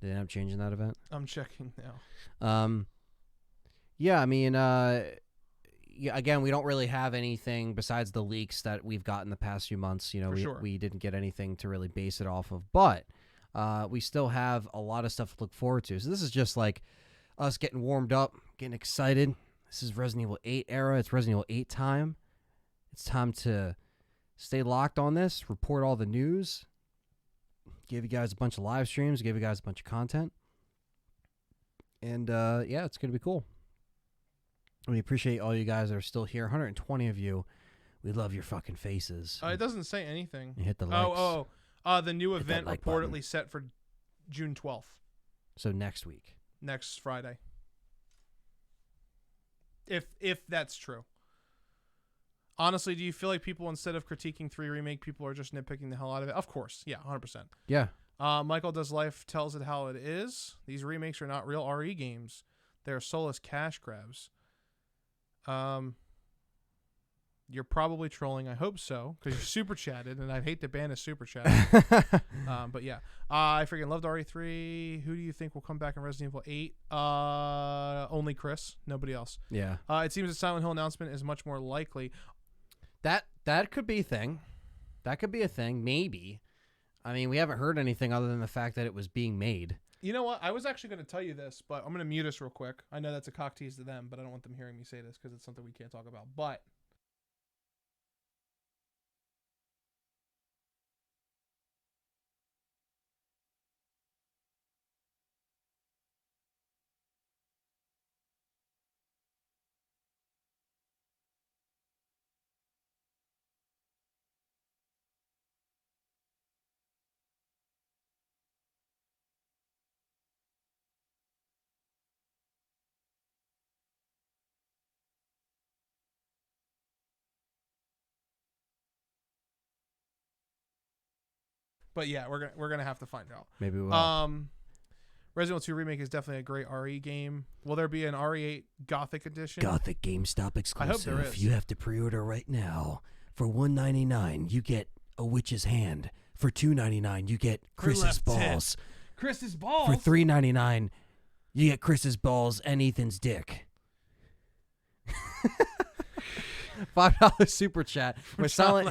Did they end up changing that event? I'm checking now. Yeah, I mean, again, we don't really have anything besides the leaks that we've gotten the past few months. You know, we didn't get anything to really base it off of, but we still have a lot of stuff to look forward to. So this is just like us getting warmed up, getting excited. This is Resident Evil 8 era. It's Resident Evil 8 time. It's time to stay locked on this, report all the news, give you guys a bunch of live streams, give you guys a bunch of content. And yeah, it's going to be cool. We appreciate all you guys that are still here. 120 of you. We love your fucking faces. It doesn't say anything. You hit the likes. The new event reportedly set for June 12th. So next week. Next Friday. If that's true. Honestly, do you feel like people, instead of critiquing 3 Remake, people are just nitpicking the hell out of it? Of course. Yeah, 100%. Yeah. Michael Does Life tells it how it is. These remakes are not real RE games. They are soulless cash grabs. You're probably trolling. I hope so, because you super chatted, and I'd hate to ban a super chat. But yeah, I freaking loved RE3. Who do you think will come back in Resident Evil 8? Only Chris, nobody else. Yeah. It seems the Silent Hill announcement is much more likely. That could be a thing. That could be a thing. Maybe. I mean, we haven't heard anything other than the fact that it was being made. You know what? I was actually going to tell you this, but I'm going to mute us real quick. I know that's a cock tease to them, but I don't want them hearing me say this because it's something we can't talk about. But yeah, we're gonna have to find out. Maybe we'll. Resident Evil 2 Remake is definitely a great RE game. Will there be an RE8 Gothic edition? Gothic GameStop exclusive. I hope there is. You have to pre-order right now. For $1.99, you get a witch's hand. For $2.99, you get Chris's balls. Chris's balls. For $3.99, you get Chris's balls and Ethan's dick. $5 super chat with John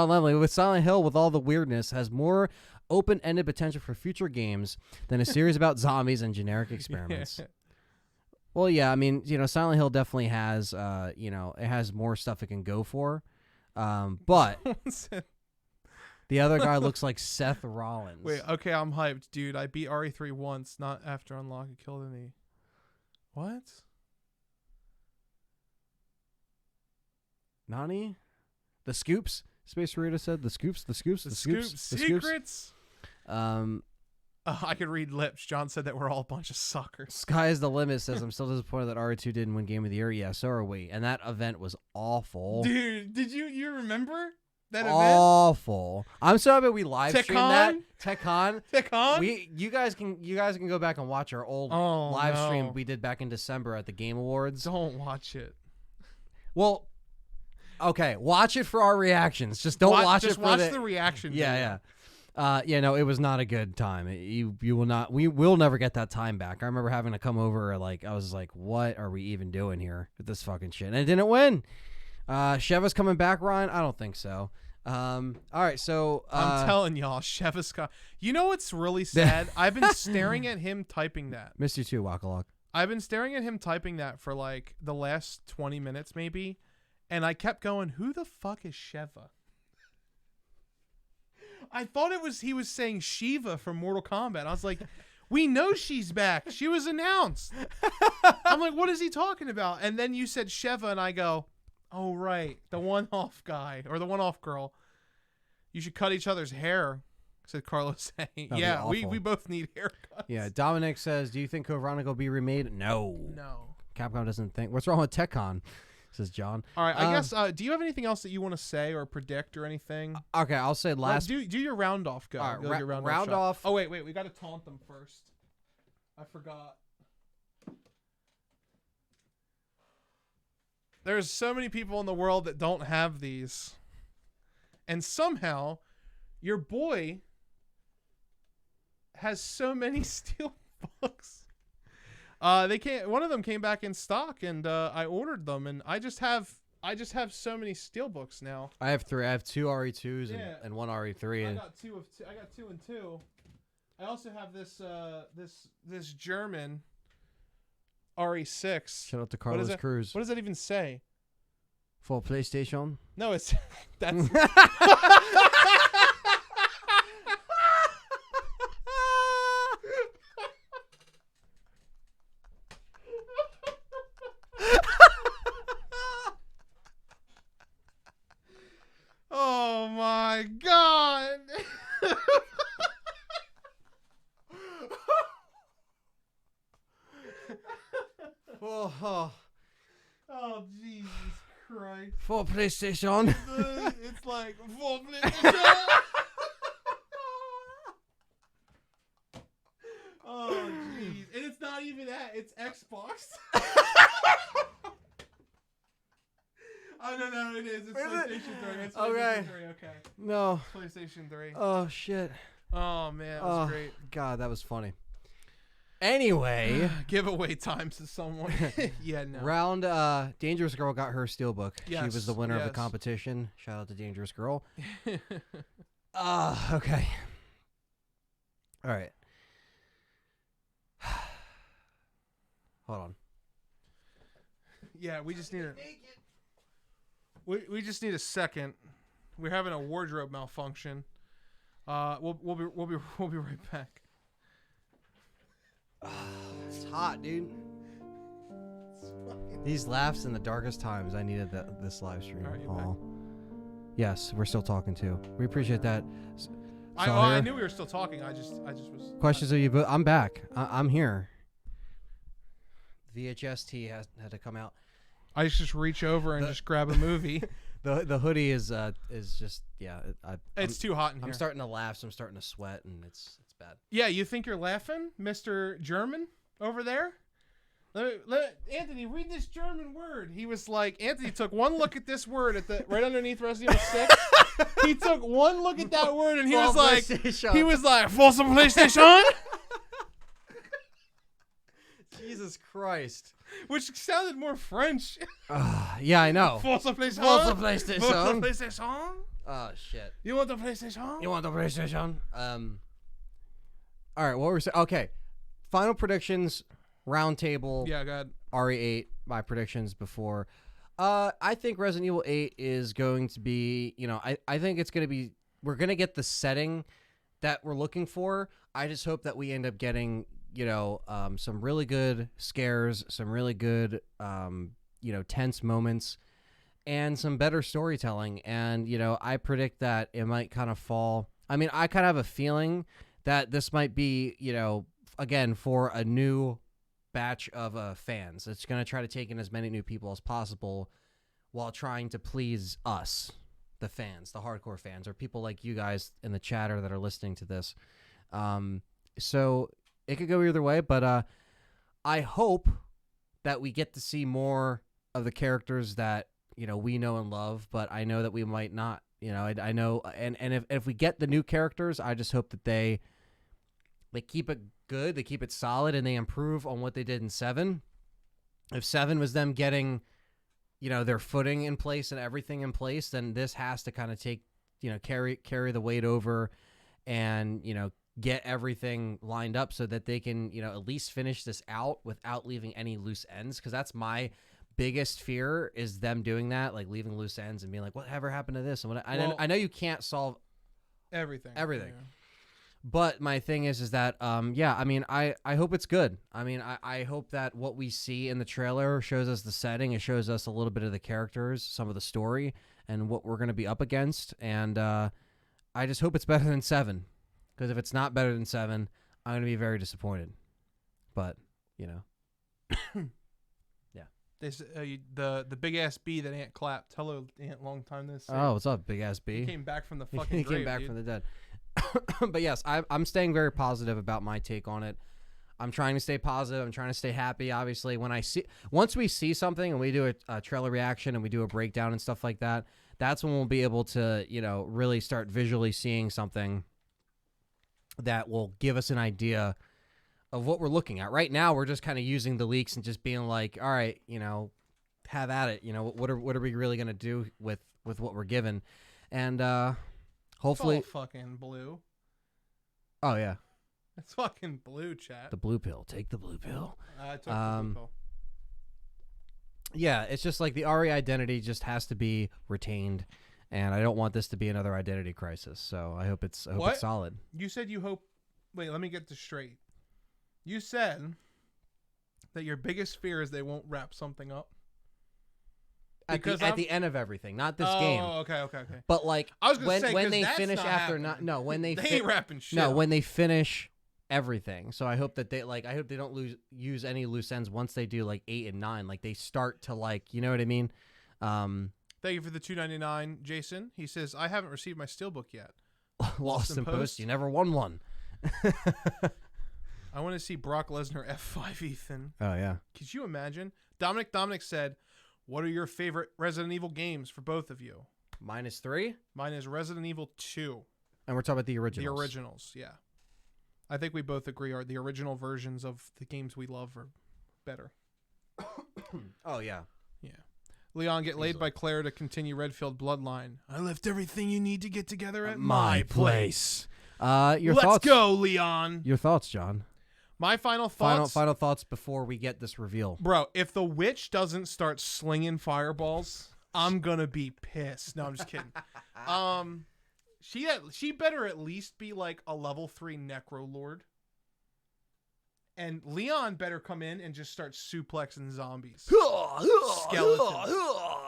Lemley with Silent Hill with all the weirdness has more open-ended potential for future games than a series about zombies and generic experiments. Well, yeah, I mean, Silent Hill definitely has, it has more stuff it can go for, but the other guy looks like Seth Rollins. Wait, okay, I'm hyped, dude. I beat RE3 once, not after unlock. It killed any. What? Nani? The Scoops? Space Rita said the scoops. Secrets. I could read lips. John said that we're all a bunch of suckers. Sky is the limit says I'm still disappointed that RE2 didn't win Game of the Year. Yeah, so are we. And that event was awful. Dude, did you remember that event? Awful. I'm so happy we live streamed that. TechCon. You guys can go back and watch our old live stream we did back in December at the Game Awards. Don't watch it. Well, okay, watch it for our reactions. Just don't watch it for watch the reaction. Yeah. No, it was not a good time. You will not. We will never get that time back. I remember having to come over. Like I was like, "What are we even doing here with this fucking shit?" And it didn't win. Sheva's coming back, Ryan. I don't think so. All right, so I'm telling y'all, Sheva's. You know what's really sad? I've been staring at him typing that. Missed you too, Wakalok. I've been staring at him typing that for like the last 20 minutes, maybe, and I kept going, "Who the fuck is Sheva?" I thought he was saying Shiva from Mortal Kombat. I was like, we know she's back. She was announced. I'm like, what is he talking about? And then you said Sheva, and I go, oh, right. The one-off guy or the one-off girl. You should cut each other's hair, said Carlos saying. Yeah, we both need haircuts. Yeah, Dominic says, do you think Code Veronica will be remade? No. Capcom doesn't think. What's wrong with TechCon? Says John. All right, I guess. Do you have anything else that you want to say or predict or anything? Okay, I'll say last. Do your round off go. All right, round off. Oh wait, we got to taunt them first. I forgot. There's so many people in the world that don't have these, and somehow, your boy has so many steel books. One of them came back in stock, and I ordered them, and I just have so many steelbooks now. I have 3. I have 2 RE2s and 1 RE3. I got 2 and 2. I also have this German RE6. Shout out to Carlos Cruz. What does that even say? For PlayStation? No, it's that's. Oh my God. Oh, Jesus Christ. For PlayStation. It's like, for PlayStation. Oh, jeez. And it's not even that. It's Xbox. Oh, no, it is. It's PlayStation 3. It's PlayStation 3, okay. No. PlayStation 3. Oh, shit. Oh, man, that was great. God, that was funny. Anyway. Giveaway times to someone. Yeah, no. Round, Dangerous Girl got her steelbook. Yes, she was the winner of the competition. Shout out to Dangerous Girl. Okay. All right. Hold on. Yeah, we just need we just need a second. We're having a wardrobe malfunction. We'll be right back. It's hot, dude. These laughs in the darkest times. I needed this live stream. All right, you're back. Yes, we're still talking too. We appreciate that. I knew we were still talking. I just was. Questions of you, but I'm back. I'm here. VHS-T had to come out. I just reach over and just grab a movie. The hoodie is just it's too hot in here. I'm starting to laugh, so I'm starting to sweat, and it's bad. Yeah, you think you're laughing, Mr. German over there? Anthony, read this German word. He was like, Anthony took one look at this word at the right underneath Resident Evil 6. He took one look at that word, and he was like, for some PlayStation. Jesus Christ. Which sounded more French. Yeah, I know. For some PlayStation. For some PlayStation. For some PlayStation. Oh, shit. You want the PlayStation? You want the PlayStation? All right, what were we saying? Okay. Final predictions, round table. Yeah, go ahead. RE8, my predictions before. I think Resident Evil 8 is going to be, I think it's going to be, we're going to get the setting that we're looking for. I just hope that we end up getting, some really good scares, some really good, tense moments. and some better storytelling. And, you know, I predict that it might kind of fall. I mean, I kind of have a feeling that this might be, you know, again, for a new batch of fans. It's going to try to take in as many new people as possible while trying to please us, the fans, the hardcore fans, or people like you guys in the chatter that are listening to this. So it could go either way, but I hope that we get to see more of the characters that, you know, we know and love, but I know that we might not. You know, I know, and if we get the new characters, I just hope that they keep it good, they keep it solid, and they improve on what they did in 7. If 7 was them getting, you know, their footing in place and everything in place, then this has to kind of take, you know, carry the weight over, and, you know, get everything lined up so that they can, you know, at least finish this out without leaving any loose ends. Because that's my biggest fear, is them doing that, like leaving loose ends and being like, whatever happened to this? And I know you can't solve everything. Yeah. But my thing is that, yeah, I mean, I hope it's good. I mean, I hope that what we see in the trailer shows us the setting. It shows us a little bit of the characters, some of the story, and what we're going to be up against. And I just hope it's better than 7. Because if it's not better than 7, I'm going to be very disappointed. But, you know. Yeah. This the big ass B that Ant clapped. Hello, Ant. Long time this. Oh, what's up, big ass B? He came back from the fucking He grave, came back dude. from the dead. But yes, I'm staying very positive about my take on it. I'm trying to stay positive. I'm trying to stay happy. Obviously, once we see something and we do a trailer reaction and we do a breakdown and stuff like that, that's when we'll be able to, you know, really start visually seeing something that will give us an idea of what we're looking at. Right now, we're just kind of using the leaks and just being like, all right, you know, have at it. You know, what are we really going to do with what we're given? And hopefully, it's all fucking blue. Oh yeah, it's fucking blue, chat. The blue pill. Take the blue pill. I took the blue pill. Yeah, it's just like the RE identity just has to be retained, and I don't want this to be another identity crisis. So I hope it's solid. You said you hope. Wait, let me get this straight. You said that your biggest fear is they won't wrap something up. At the end of everything, not this game. Oh, okay. But like, I was gonna say, when they that's finish not after happening. when they ain't wrapping shit. No, up. when they finish everything. So I hope that they don't use any loose ends once they do like 8 and 9. Like they start to like, you know what I mean? Thank you for the $2.99, Jason. He says, I haven't received my steelbook yet. Lost in post. You never won one. I want to see Brock Lesnar F5 Ethan. Oh yeah. Could you imagine? Dominic said, what are your favorite Resident Evil games for both of you? Mine is 3. Mine is Resident Evil 2. And we're talking about the originals. The originals, yeah. I think we both agree the original versions of the games we love are better. Oh, yeah. Yeah. Leon, get laid by Claire to continue Redfield Bloodline. I left everything you need to get together at my place. Your Let's thoughts? go, Leon. Your thoughts, John. My final thoughts. Final thoughts before we get this reveal. Bro, if the witch doesn't start slinging fireballs, I'm gonna be pissed. No, I'm just kidding. She better at least be like a level 3 necro lord. And Leon better come in and just start suplexing zombies. Skeletons.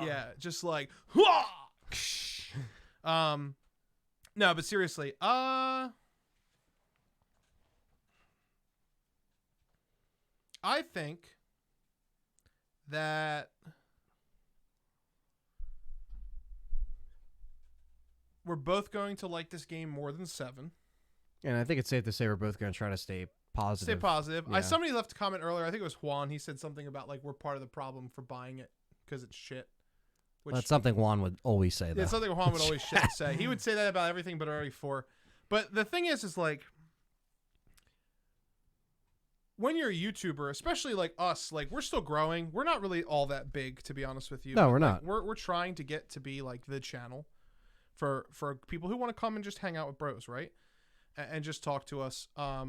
Yeah, just like no, but seriously, I think that we're both going to like this game more than 7. And I think it's safe to say we're both going to try to stay positive. Stay positive. Yeah. Somebody left a comment earlier. I think it was Juan. He said something about like we're part of the problem for buying it because it's shit. Which, that's something Juan would always say, though. It's something Juan would always say. He would say that about everything but RE4. But the thing is like, when you're a YouTuber, especially like us, like we're still growing. We're not really all that big, to be honest with you. No, we're like, not. We're trying to get to be like the channel for people who want to come and just hang out with bros, right? And just talk to us. I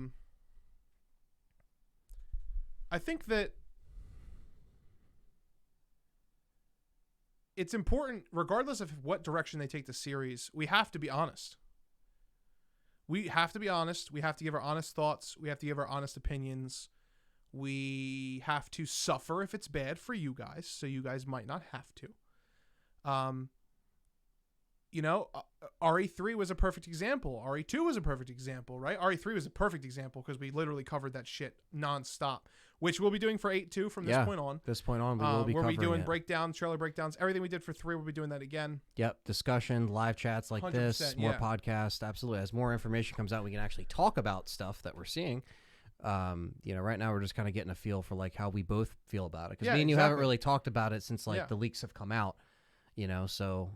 think that it's important, regardless of what direction they take the series, we have to be honest. We have to be honest. We have to give our honest thoughts. We have to give our honest opinions. We have to suffer if it's bad for you guys, so you guys might not have to. You know, RE3 was a perfect example. RE2 was a perfect example, right? RE3 was a perfect example because we literally covered that shit nonstop, which we'll be doing for 8 too from this point on. This point on, we will be covering doing it. breakdowns, trailer breakdowns, everything we did for 3. We'll be doing that again. Yep, discussion, live chats like this, more podcasts. Absolutely, as more information comes out, we can actually talk about stuff that we're seeing. You know, right now we're just kind of getting a feel for like how we both feel about it because me and you haven't really talked about it since like the leaks have come out. You know, so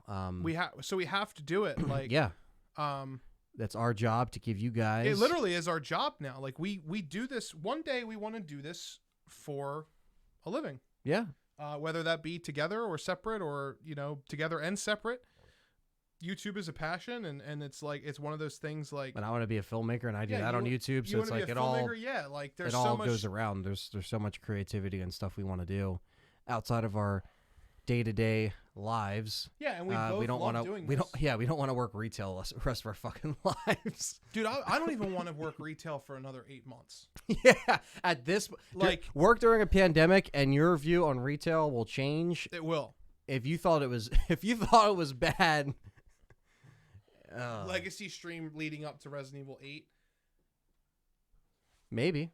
we have to do it. Like that's our job to give you guys. It literally is our job now. Like we do this one day. We want to do this for a living. Yeah. Whether that be together or separate, or you know, together and separate. YouTube is a passion, and it's like it's one of those things. Like, and I want to be a filmmaker, and I do that on YouTube. So it's like it all there's so much goes around. There's so much creativity and stuff we want to do outside of our day-to-day lives. Yeah, and we don't want to. We don't want to work retail the rest of our fucking lives, dude. I don't even want to work retail for another 8 months. Yeah, at this work during a pandemic, and your view on retail will change. It will. If you thought it was bad. Legacy stream leading up to Resident Evil 8. Maybe.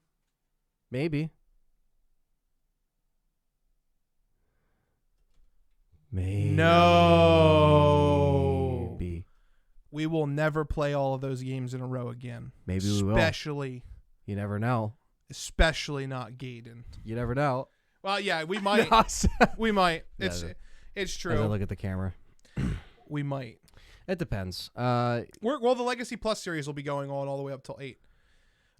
No. We will never play all of those games in a row again. Maybe we will. Especially. You never know. Especially not Gaiden. You never know. Well, yeah, we might. We might. It's true. As I look at the camera. We might. It depends. The Legacy Plus series will be going on all the way up till 8.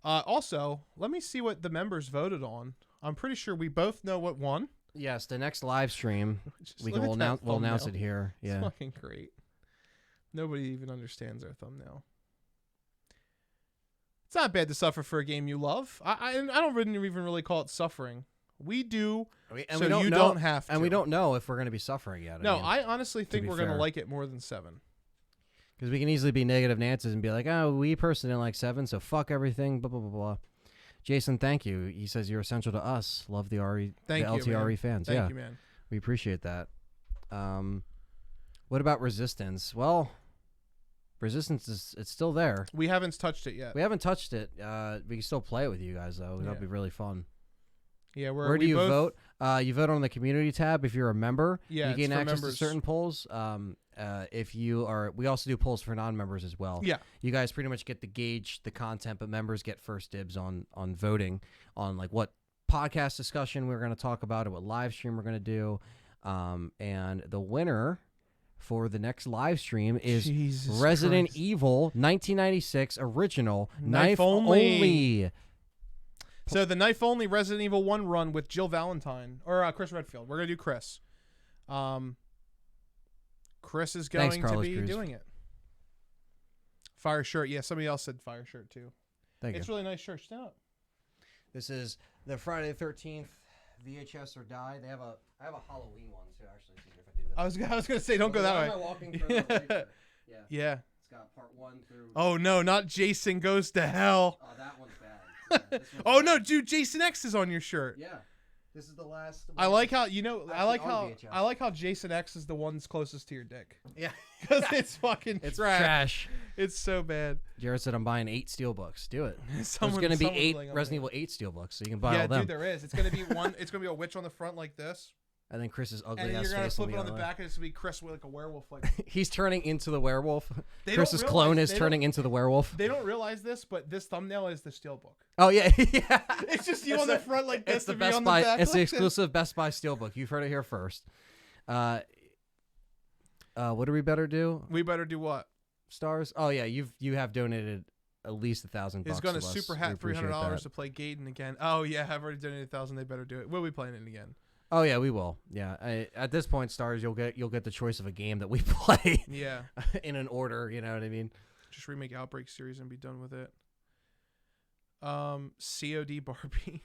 Also, let me see what the members voted on. I'm pretty sure we both know what won. Yes, the next live stream. We'll announce it here. Yeah. It's fucking great. Nobody even understands our thumbnail. It's not bad to suffer for a game you love. I don't even really call it suffering. We do, and so you don't have to. And we don't know if we're going to be suffering yet. No, I honestly think we're going to like it more than 7. Because we can easily be negative Nancy's and be like, oh, we personally didn't like 7, so fuck everything, blah, blah, blah, blah. Jason, thank you. He says you're essential to us. Love the LTRE fans. Thank you, man. We appreciate that. What about Resistance? Well, Resistance it's still there. We haven't touched it yet. We haven't touched it. We can still play it with you guys, though. That'll be really fun. Yeah, where do you vote? You vote on the community tab if you're a member. Yeah, you gain access to certain polls. If you are, we also do polls for non-members as well. Yeah, you guys pretty much get to gauge the content, but members get first dibs on voting on like what podcast discussion we're going to talk about or what live stream we're going to do. And the winner for the next live stream is Resident Evil 1996 original knife only. So the knife only Resident Evil 1 run with Jill Valentine or Chris Redfield. We're gonna do Chris. Chris is going to be doing it. Fire shirt. Yeah, somebody else said fire shirt too. Thank you. It's really nice shirt. Stand up. This is the Friday the 13th VHS or Die. I have a Halloween one too. Actually, see if I do this. I was gonna say don't go that way. Am I walking further away? Yeah. It's got part 1 through. Oh no, not Jason Goes to Hell. Oh, that one's bad. Oh no, dude! Jason X is on your shirt. Yeah, this is the last. I like how I like how Jason X is the one's closest to your dick. Yeah, because it's fucking trash. It's so bad. Jared said I'm buying 8 steelbooks. Do it. There's going to be 8 Resident Evil 8 steelbooks, so you can buy all them. Yeah, dude, there is. It's going to be one. It's going to be a witch on the front like this. And then Chris's ugly ass face. And you're going to flip it on the back, and it's going to be Chris with like a werewolf. Like he's turning into the werewolf. Chris's clone is turning into the werewolf. They don't realize this, but this thumbnail is the steelbook. Oh yeah, yeah. It's just you on the front like this. It's the Best Buy. It's the exclusive Best Buy steelbook. You've heard it here first. What do we better do? We better do what? Stars. Oh yeah, you have donated at least $1,000. He's going to super hat $300 to play Gaiden again. Oh yeah, I've already donated $1,000. They better do it. We'll be playing it again. Oh yeah, we will. Yeah, at this point, Stars, you'll get the choice of a game that we play. Yeah, in an order. You know what I mean? Just remake Outbreak series and be done with it. COD Barbie.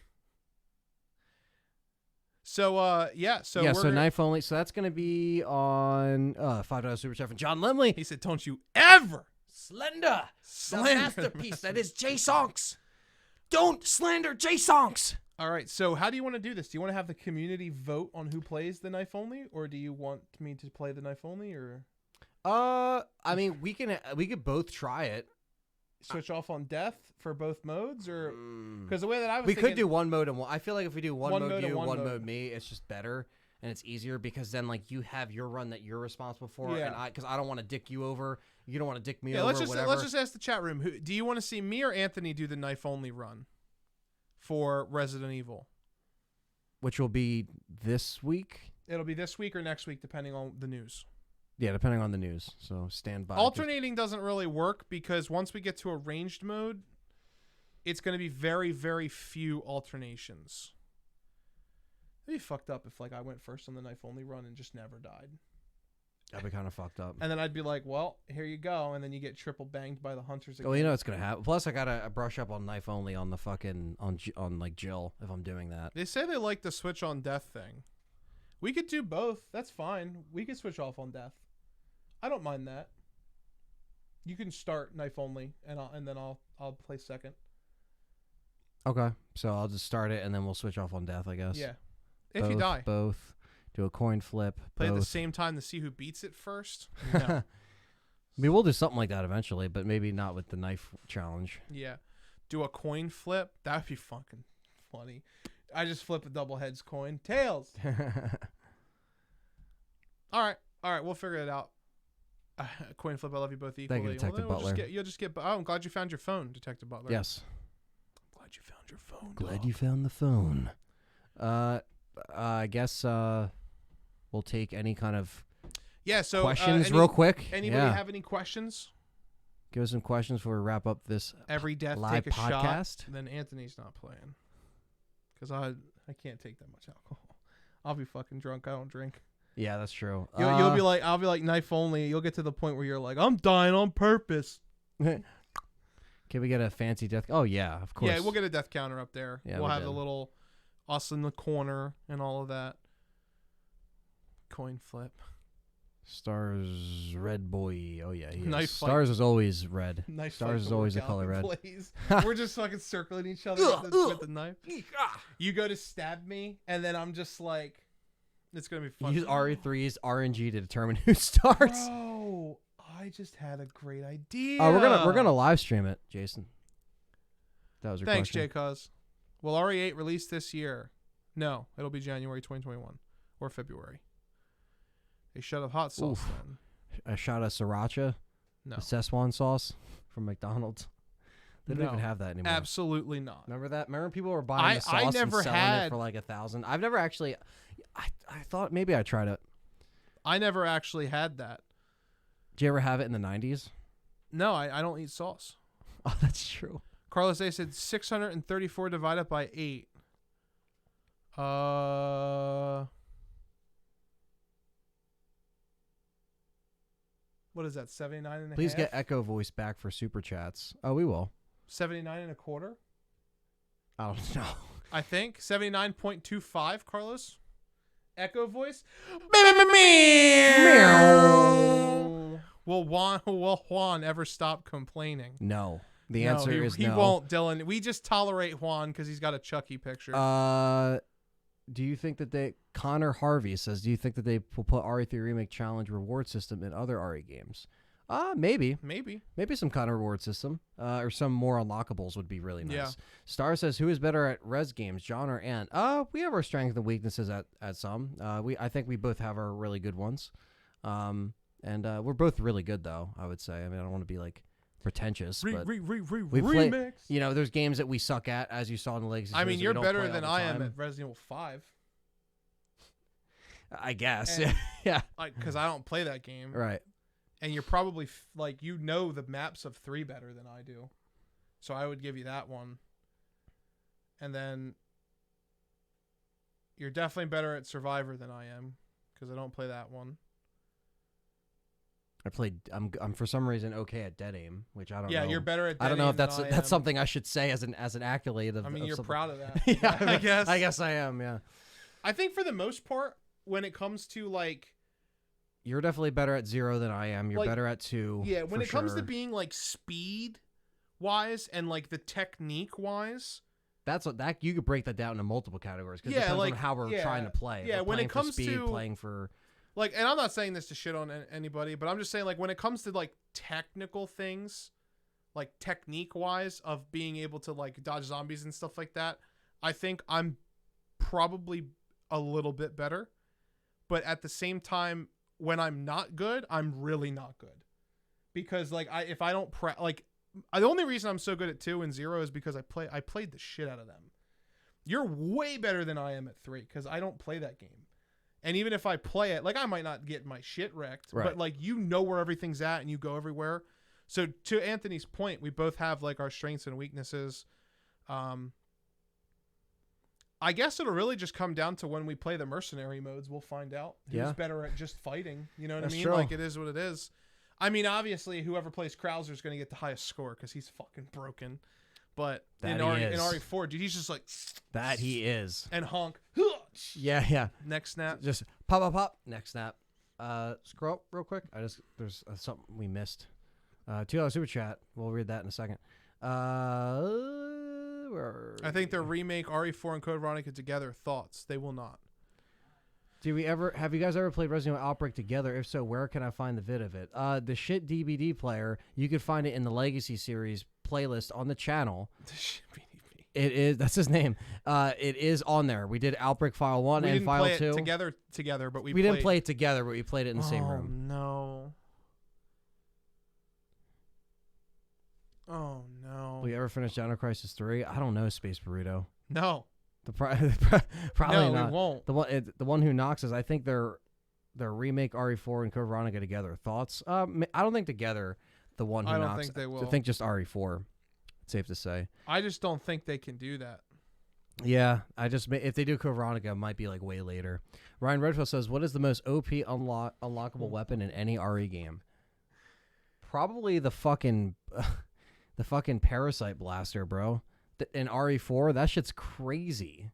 So so knife only. So that's gonna be on $5 Super Chat from John Lemley. He said, "Don't you ever slander the masterpiece that is J Sonks. Don't slander J Sonks." All right. So how do you want to do this? Do you want to have the community vote on who plays the knife only, or do you want me to play the knife only, or? I mean, we could both try it. Switch off on death for both modes, or because the way that I was we thinking, could do one mode and one. I feel like if we do one mode you, one mode mode me, it's just better and it's easier because then like you have your run that you're responsible for, Yeah. and because I don't want to dick you over, you don't want to dick me yeah. over. Let's just ask the chat room. Who do you want to see, me or Anthony, do the knife only run for Resident Evil? Which will be this week. It'll be this week or next week, depending on the news. Yeah, depending on the news. So stand by. Alternating doesn't really work because once we get to a ranged mode, it's going to be very, very few alternations. It'd be fucked up if like I went first on the knife only run and just never died. That'd be kind of fucked up. And then I'd be like, well, here you go. And then you get triple banged by the hunters again. Well, you know what's going to happen. Plus, I got to brush up on knife only on the fucking, on like Jill if I'm doing that. They say they like the switch on death thing. We could do both. That's fine. We could switch off on death. I don't mind that. You can start knife only, and then I'll play second. Okay, so I'll just start it, and then we'll switch off on death, I guess. Yeah, if you die, both do a coin flip. Play both. at the same time to see who beats it first. No. I mean, we'll do something like that eventually, but maybe not with the knife challenge. Yeah, do a coin flip. That would be fucking funny. I just flip a double heads coin, tails. All right, we'll figure it out. Coin flip. I love you both equally. Thank you, Detective Butler. You'll just get. Oh, I'm glad you found your phone, Detective Butler. Yes. I'm glad you found your phone. Glad you found the phone. I guess we'll take any kind of so questions real quick. Anybody have any questions? Give us some questions before we wrap up this every death live take a podcast. Shot. Then Anthony's not playing because I can't take that much alcohol. I'll be fucking drunk. I don't drink. Yeah, that's true. You'll be like, I'll be like knife only. You'll get to the point where you're like, I'm dying on purpose. Can we get a fancy death? Oh yeah, of course. Yeah, we'll get a death counter up there. Yeah, we'll have the little us in the corner and all of that. Coin flip. Stars red boy. Oh yeah, he Knife is. Stars is always red. Knife Stars is always the color red. We're just fucking circling each other with the knife. You go to stab me, and then I'm just like, it's gonna be fun. Use RE3's RNG to determine who starts. Bro, I just had a great idea. We're gonna live stream it, Jason. That was your Thanks, question. J-Cuz. Will RE8 release this year? No, it'll be January 2021 or February. A shot of hot sauce. Then. A shot of sriracha. No. A Szechuan sauce from McDonald's. They don't even have that anymore. Absolutely not. Remember that? Remember people were buying the sauce and selling it for like $1,000. I've never actually. I thought maybe I tried it. I never actually had that. Did you ever have it in the 90s? No, I don't eat sauce. Oh, that's true. Carlos A said 634 divided by 8. What is that? 79 and a Please half? get Echo Voice back for super chats. Oh, we will. 79 and a quarter? I don't know. I think 79.25, Carlos. Echo Voice. Will Juan ever stop complaining? No. The answer is no. He won't, Dylan. We just tolerate Juan because he's got a Chucky picture. Do you think that Connor Harvey says, do you think that they will put RE3 Remake Challenge reward system in other RE games? Maybe some kind of reward system, or some more unlockables would be really nice. Yeah. Star says, who is better at res games, John or Ant? We have our strengths and weaknesses at some. I think we both have our really good ones. And we're both really good though, I would say. I mean, I don't want to be like pretentious, but we play, remix. you know, there's games that we suck at, as you saw in the legs. I mean, you're better than I am at Resident Evil 5. I guess. And, yeah. Because I don't play that game. Right. And you're probably you know the maps of 3 better than I do. So I would give you that one. And then you're definitely better at Survivor than I am because I don't play that one. I'm for some reason okay at dead aim, which I don't know. Yeah, you're better at dead aim. I don't know if that's something I should say as an accolade of. I mean, you're something. proud of that. Yeah, I guess I am, yeah. I think for the most part, when it comes to like, you're definitely better at 0 than I am. You're like, better at 2. Yeah, when it comes to being like speed wise and like the technique wise, that's what that you could break that down into multiple categories because Yeah, it depends like- on how we're yeah, trying to play. yeah, We're when it playing for comes speed, to- playing for Like, and I'm not saying this to shit on anybody, but I'm just saying, like, when it comes to like technical things, like technique wise of being able to like dodge zombies and stuff like that, I think I'm probably a little bit better. But at the same time, when I'm not good, I'm really not good. Because like if I don't the only reason I'm so good at 2 and 0 is because I played the shit out of them. You're way better than I am at 3 because I don't play that game. And even if I play it, like I might not get my shit wrecked, Right. but like you know where everything's at and you go everywhere. So to Anthony's point, we both have like our strengths and weaknesses. I guess it'll really just come down to when we play the mercenary modes. We'll find out who's better at just fighting. You know what That's I mean? true. Like it is what it is. I mean, obviously, whoever plays Krauser is going to get the highest score because he's fucking broken. But in RE4, dude, he's just like that he is and honk. Yeah. Next snap. Just pop. Next snap. Scroll up real quick. There's something we missed. $2 super chat. We'll read that in a second. I think they'll remake RE4 and Code Veronica together. Thoughts? They will not. Have you guys ever played Resident Evil Outbreak together? If so, where can I find the vid of it? The shit DVD player, you could find it in the Legacy series playlist on the channel. It is, that's his name. It is on there. We did Outbreak File 1 and File 2. We didn't play it together, but we didn't play it together, but we played it in the same room. No. Oh no. Will you ever finish Dino Crisis 3? I don't know, Space Burrito. No. Probably no, not. We won't. The one who knocks is I think they're remake RE4 and Code Veronica together. Thoughts? I don't think together. The one who knocks. I don't think they will. I think just RE4. It's safe to say. I just don't think they can do that. Yeah, if they do Code Veronica, it might be like way later. Ryan Redfield says, "What is the most OP unlockable weapon in any RE game?" Probably the fucking Parasite Blaster, bro. In RE4, that shit's crazy.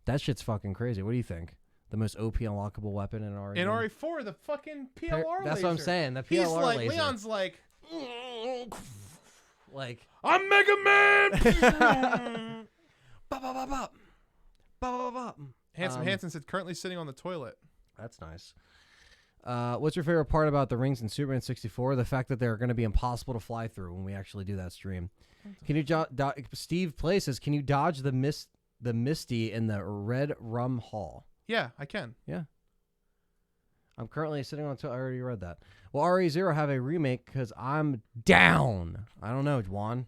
That shit's fucking crazy. What do you think? The most OP unlockable weapon in RE? In RE4, the fucking PLR laser. That's what I'm saying. The PLR He's like, laser. Leon's like, I'm Mega Man. Hanson said currently sitting on the toilet. That's nice. What's your favorite part about the rings in Superman 64? The fact that they're going to be impossible to fly through when we actually do that stream. Can you Steve Play says, can you dodge the Misty in the Red Rum Hall? Yeah, I can. Yeah. I'm currently sitting on. I already read that. Will RE0 have a remake? Because I'm down. I don't know, Juan.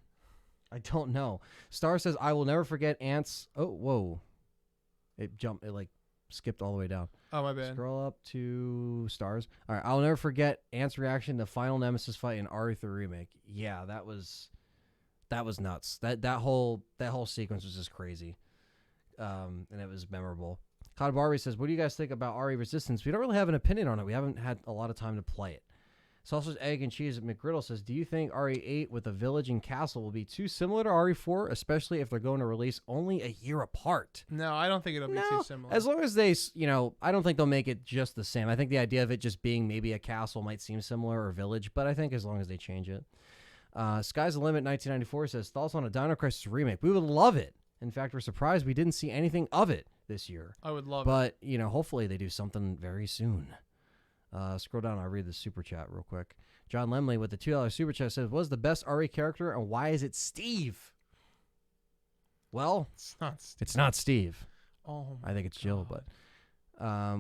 I don't know. Star says, I will never forget Ant's. Oh, whoa. It skipped all the way down. Oh, my bad. Scroll up to stars. All right. I'll never forget Ant's reaction to Final Nemesis fight in RE3 remake. Yeah, that was nuts. That whole sequence was just crazy. And it was memorable. Cod Barbie says, what do you guys think about RE Resistance? We don't really have an opinion on it. We haven't had a lot of time to play it. Sausage, Egg, and Cheese at McGriddle says, do you think RE8 with a village and castle will be too similar to RE4, especially if they're going to release only a year apart? No, I don't think it'll be too similar. As long as they, I don't think they'll make it just the same. I think the idea of it just being maybe a castle might seem similar or village, but I think as long as they change it. Sky's the Limit 1994 says, thoughts on a Dino Crisis remake? We would love it. In fact, we're surprised we didn't see anything of it this year. I would love it. But, hopefully they do something very soon. Scroll down. I'll read the super chat real quick. John Lemley with the $2 super chat says, what is the best RE character and why is it Steve? Well, it's not Steve. Oh, I think it's Jill, but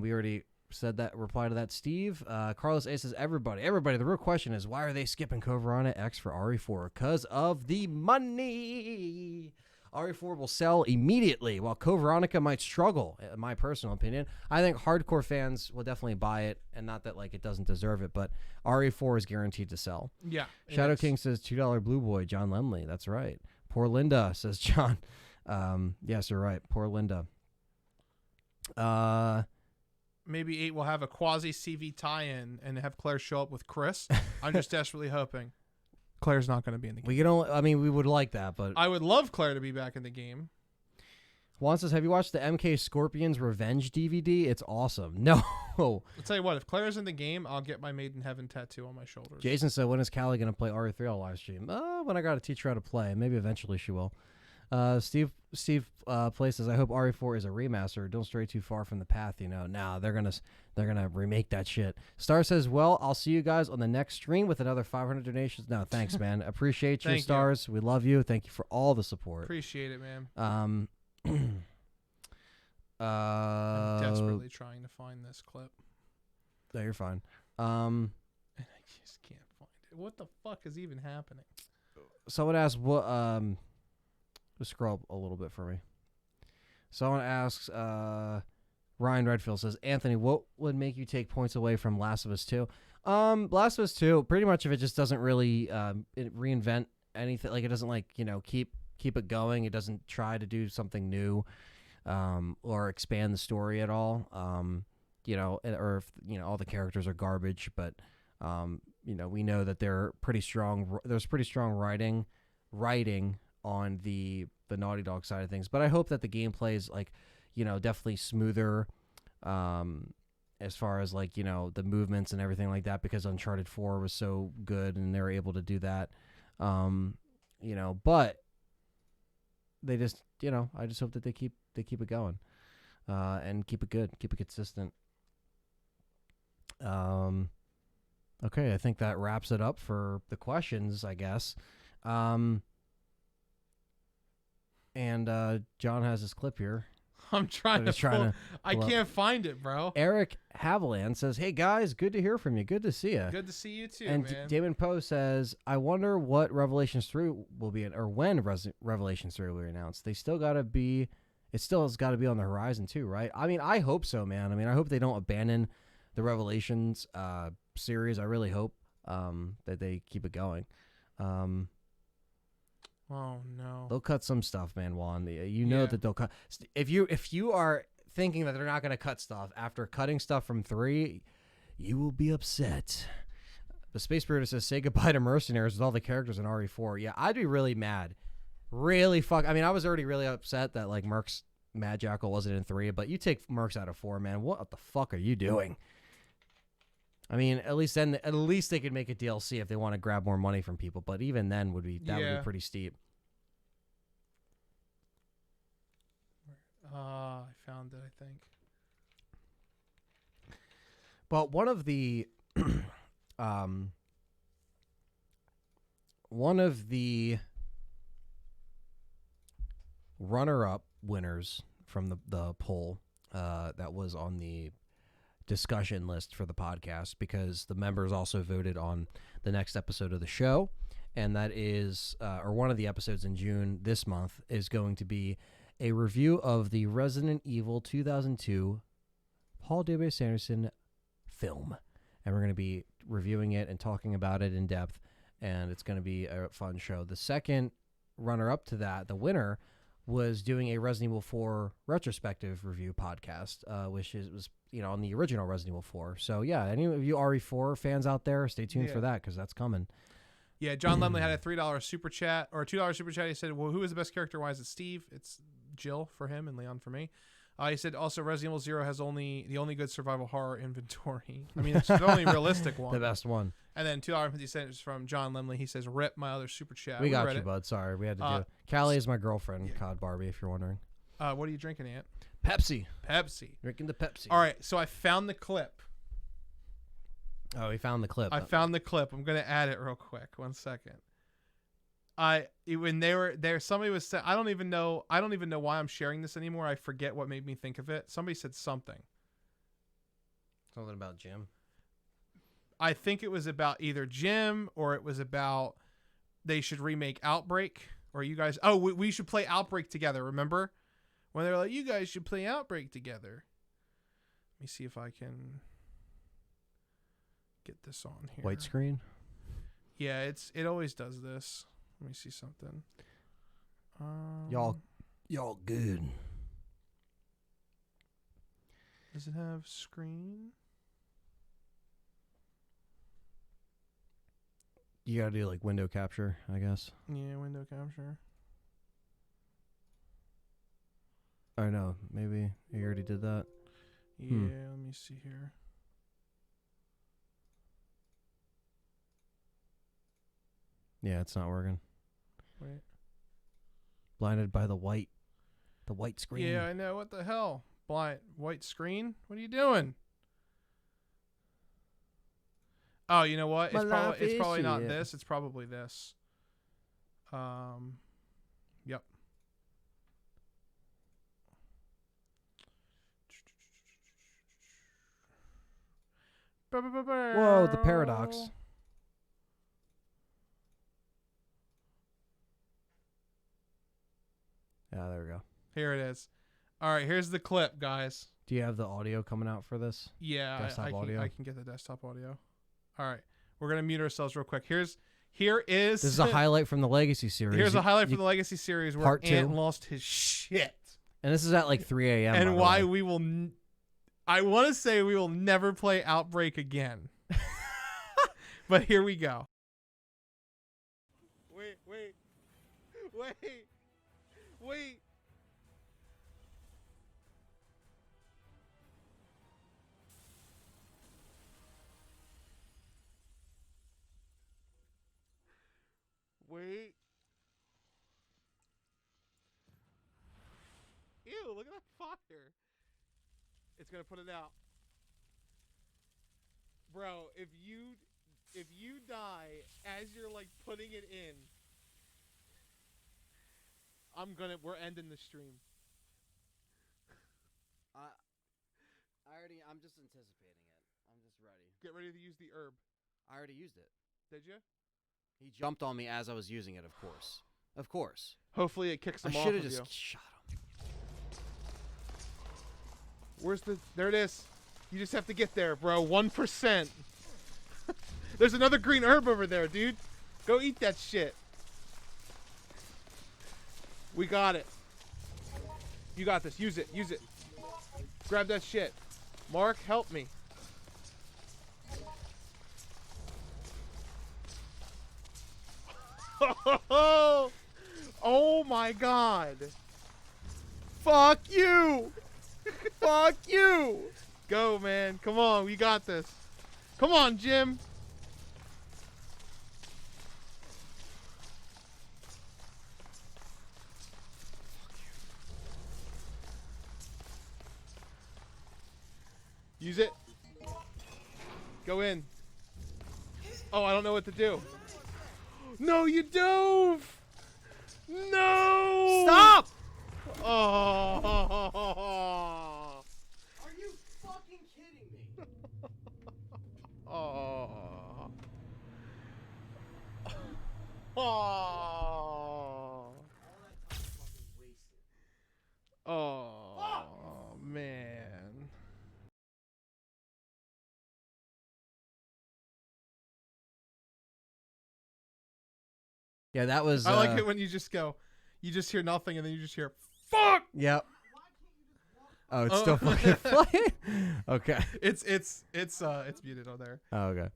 we already said that. Reply to that, Steve. Carlos A says, everybody. The real question is, why are they skipping Code Veronica X for RE4? Because of the money. RE4 will sell immediately, while Code Veronica might struggle, in my personal opinion. I think hardcore fans will definitely buy it, and not that it doesn't deserve it, but RE4 is guaranteed to sell. Yeah. Shadow King says, $2 Blue Boy, John Lemley. That's right. Poor Linda, says John. Yes, you're right. Poor Linda. Maybe 8 will have a quasi-CV tie-in and have Claire show up with Chris. I'm just desperately hoping. Claire's not going to be in the game. We would like that, but I would love Claire to be back in the game. Juan says, have you watched the MK Scorpions Revenge DVD? It's awesome. No. I'll tell you what, if Claire's in the game, I'll get my Made in Heaven tattoo on my shoulders. Jason said, when is Callie going to play RE3 on live stream? When I got to teach her how to play. Maybe eventually she will. Steve Play says, I hope RE4 is a remaster. Don't stray too far from the path, you know. Nah, they're gonna remake that shit. Star says, well, I'll see you guys on the next stream with another 500 donations. No, thanks, man. Appreciate you, Stars. We love you. Thank you for all the support. Appreciate it, man. I'm desperately trying to find this clip. No, you're fine. And I just can't find it. What the fuck is even happening? Someone asked what just scroll up a little bit for me. Someone asks Ryan Redfield says, Anthony, what would make you take points away from Last of Us 2? Last of Us 2, pretty much of it just doesn't really reinvent anything. Like, it doesn't, like, you know, keep it going. It doesn't try to do something new or expand the story at all. You know, or if, you know, all the characters are garbage, but you know, we know that there's pretty strong writing on the Naughty Dog side of things. But I hope that the gameplay is, like, you know, definitely smoother as far as, like, you know, the movements and everything like that, because Uncharted 4 was so good and they were able to do that. You know, but they just, you know, I just hope that they keep it going and keep it good, keep it consistent. Okay, I think that wraps it up for the questions, I guess. And John has his clip here. I'm trying to I can't find it, bro. Eric Haviland says, hey, guys, good to hear from you. Good to see you. Good to see you, too, and man. Damon Poe says, I wonder what Revelations 3 will be, or when Revelations 3 will be announced. It still has got to be on the horizon, too, right? I mean, I hope so, man. I mean, I hope they don't abandon the Revelations series. I really hope that they keep it going. Oh no! They'll cut some stuff, man, Juan. You know that they'll cut. If you are thinking that they're not going to cut stuff after cutting stuff from 3, you will be upset. The Space Spirit says, say goodbye to Mercenaries with all the characters in RE4. Yeah, I'd be really mad. Really I mean, I was already really upset that, like, Merc's Mad Jackal wasn't in 3, but you take Mercs out of 4, man. What the fuck are you doing? I mean, at least they could make a DLC if they want to grab more money from people. But even then, would be pretty steep. I found it, I think. But one of the runner-up winners from the poll that was on the discussion list for the podcast, because the members also voted on the next episode of the show, and that is or one of the episodes in June this month is going to be a review of the Resident Evil 2002 Paul W.S. Anderson film, and we're going to be reviewing it and talking about it in depth, and it's going to be a fun show. The second runner-up to that, the winner, was doing a Resident Evil 4 retrospective review podcast, which was, you know, on the original Resident Evil 4. So, yeah, any of you RE4 fans out there, stay tuned for that, because that's coming. Yeah, John Lemley had a $3 super chat, or a $2 super chat. He said, well, who is the best character? Why is it Steve? It's Jill for him and Leon for me. He said, also, Resident Evil 0 has the only good survival horror inventory. I mean, it's the only realistic one. The best one. And then $2.50 from John Lemley. He says, rip my other super chat. We got you, bud. Sorry, we had to do it. Callie is my girlfriend, COD Barbie, if you're wondering. What are you drinking, Ant? Pepsi. Drinking the Pepsi. All right, so I found the clip. Oh, we found the clip. I found the clip. I'm going to add it real quick. 1 second. When they were there, somebody was saying, I don't even know why I'm sharing this anymore. I forget what made me think of it. Somebody said something about Jim. I think it was about either Jim, or it was about they should remake Outbreak, or you guys. Oh, we should play Outbreak together. Remember when they were like, you guys should play Outbreak together? Let me see if I can get this on here. White screen. Yeah, it always does this. Let me see something. Y'all good. Does it have screen? You gotta do like window capture, I guess. Yeah, window capture. I know. Maybe you already did that. Yeah, let me see here. Yeah, it's not working. Wait. Blinded by the white screen. Yeah, I know. What the hell? White screen? What are you doing? Oh, you know what? It's probably not this. It's probably this. Yep. Whoa, the paradox. Yeah, there we go. Here it is. All right, here's the clip, guys. Do you have the audio coming out for this? Yeah, Desktop audio? I can get the desktop audio. All right, we're gonna mute ourselves real quick. Here is. This is a highlight from the Legacy series. Here's a highlight from the Legacy series where Part 2. Ant lost his shit. And this is at like 3 a.m. And why we will. I want to say we will never play Outbreak again. But here we go. Wait. Wait. Ew, look at that fire. It's gonna put it out. Bro, if you die as you're like putting it in, we're ending the stream. I'm just anticipating it. I'm just ready. Get ready to use the herb. I already used it. Did you? He jumped on me as I was using it, of course. Of course. Hopefully it kicks him off. I should have of just you. shot him. Where's the... There it is. You just have to get there, bro. 1%. There's another green herb over there, dude. Go eat that shit. We got it. You got this. Use it. Use it. Grab that shit. Mark, help me. Oh my god. Fuck you. Fuck you. Go, man. Come on. We got this. Come on, Jim. Use it. Go in. Oh, I don't know what to do. No, you dove. No. Stop! Oh. Are you fucking kidding me? Oh. Oh. Oh, man. Yeah, that was... I like it when you just go, you just hear nothing and then you just hear, fuck! Yep. Oh, it's still fucking playing? Okay. It's muted on there. Oh, okay.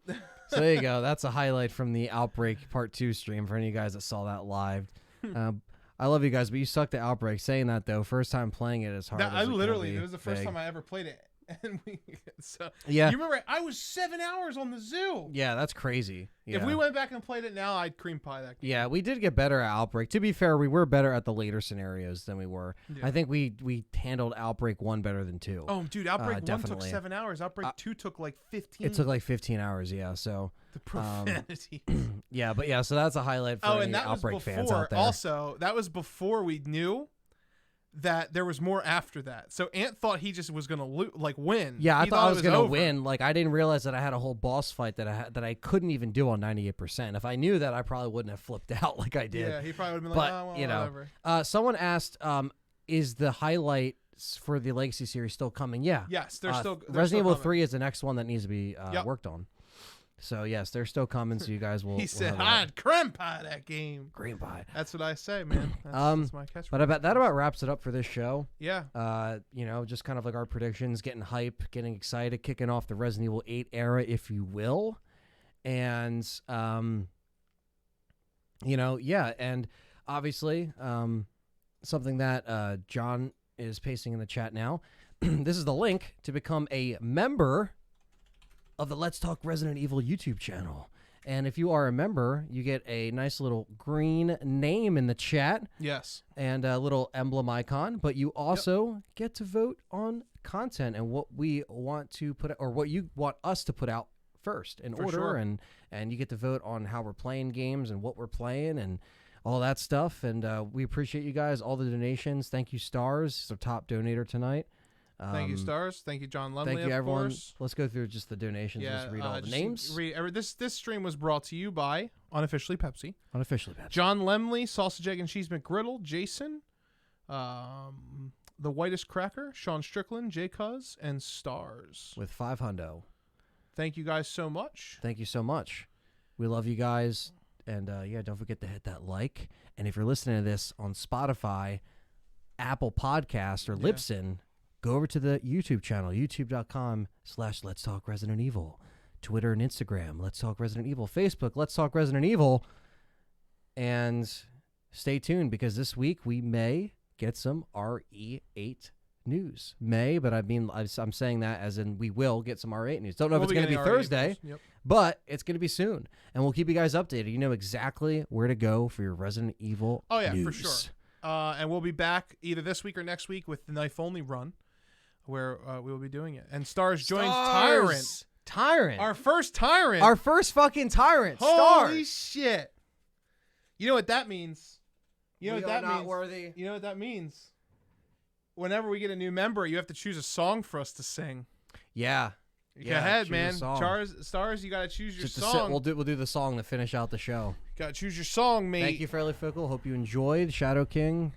So there you go. That's a highlight from the Outbreak Part 2 stream for any of you guys that saw that live. I love you guys, but you sucked at Outbreak. Saying that, though, first time playing it is hard. It was the first time I ever played it. And yeah. You remember, I was 7 hours on the zoo. Yeah, that's crazy. Yeah. If we went back and played it now, I'd cream pie that game. Yeah, we did get better at Outbreak. To be fair, we were better at the later scenarios than we were. Yeah. I think we handled Outbreak 1 better than 2. Oh, dude, Outbreak 1 took 7 hours. Outbreak 2 took like 15. It took like 15 hours, yeah. So the profanity. Yeah, but yeah, so that's a highlight for any Outbreak fans out there. Also, that was before we knew that there was more after that. So Ant thought he just was gonna win. Yeah, I thought I was gonna win. Like, I didn't realize that I had a whole boss fight that I couldn't even do on 98%. If I knew that, I probably wouldn't have flipped out like I did. Yeah, he probably would have been like, oh, well, you know, whatever. Someone asked, is the highlights for the Legacy series still coming? Yeah. Yes, they're still. Resident Evil 3 is the next one that needs to be worked on. So yes, they're still coming. So you guys will. He said, "I'd cream pie that game." Cream pie. That's what I say, man. That's my catchphrase. But I bet that about wraps it up for this show. Yeah. You know, just kind of like our predictions, getting hype, getting excited, kicking off the Resident Evil 8 era, if you will, and you know, yeah, and obviously, something that Jon is pasting in the chat now. This is the link to become a member of the Let's Talk Resident Evil YouTube channel. And if you are a member, you get a nice little green name in the chat. Yes. And a little emblem icon. But you also get to vote on content and what we want to put, or what you want us to put out first in order. Sure. And you get to vote on how we're playing games and what we're playing and all that stuff. And we appreciate you guys, all the donations. Thank you, Stars. He's our top donator tonight. Thank you, Stars. Thank you, John Lumley. Thank you, everyone. Course. Let's go through just the donations. Yeah, just read all the names. This stream was brought to you by Unofficially Pepsi. Unofficially Pepsi. John Lemley, Sausage, Egg, and Cheese McGriddle, Jason, The Whitest Cracker, Sean Strickland, J. Cuz, and Stars. With 500. Thank you guys so much. Thank you so much. We love you guys. And, yeah, don't forget to hit that like. And if you're listening to this on Spotify, Apple Podcast, or Libsyn, go over to the YouTube channel, youtube.com/Let's Talk Resident Evil. Twitter and Instagram, Let's Talk Resident Evil. Facebook, Let's Talk Resident Evil. And stay tuned because this week we may get some RE8 news. May, but I mean, I'm saying that as in we will get some RE8 news. Don't know if it's going to be Thursday, but it's going to be soon. And we'll keep you guys updated. You know exactly where to go for your Resident Evil news. For sure. And we'll be back either this week or next week with the Knife Only run, where we will be doing it. And Stars joins Tyrant. Our first Tyrant. Our first fucking Tyrant. Holy Stars. shit. You know what that means? You know we what that are not means? worthy. You know what that means? Whenever we get a new member, you have to choose a song for us to sing. Yeah. Go ahead, man. Stars, you got to choose your song. We'll do the song to finish out the show. Got to choose your song, mate. Thank you, Fairly Fickle. Hope you enjoyed Shadow King.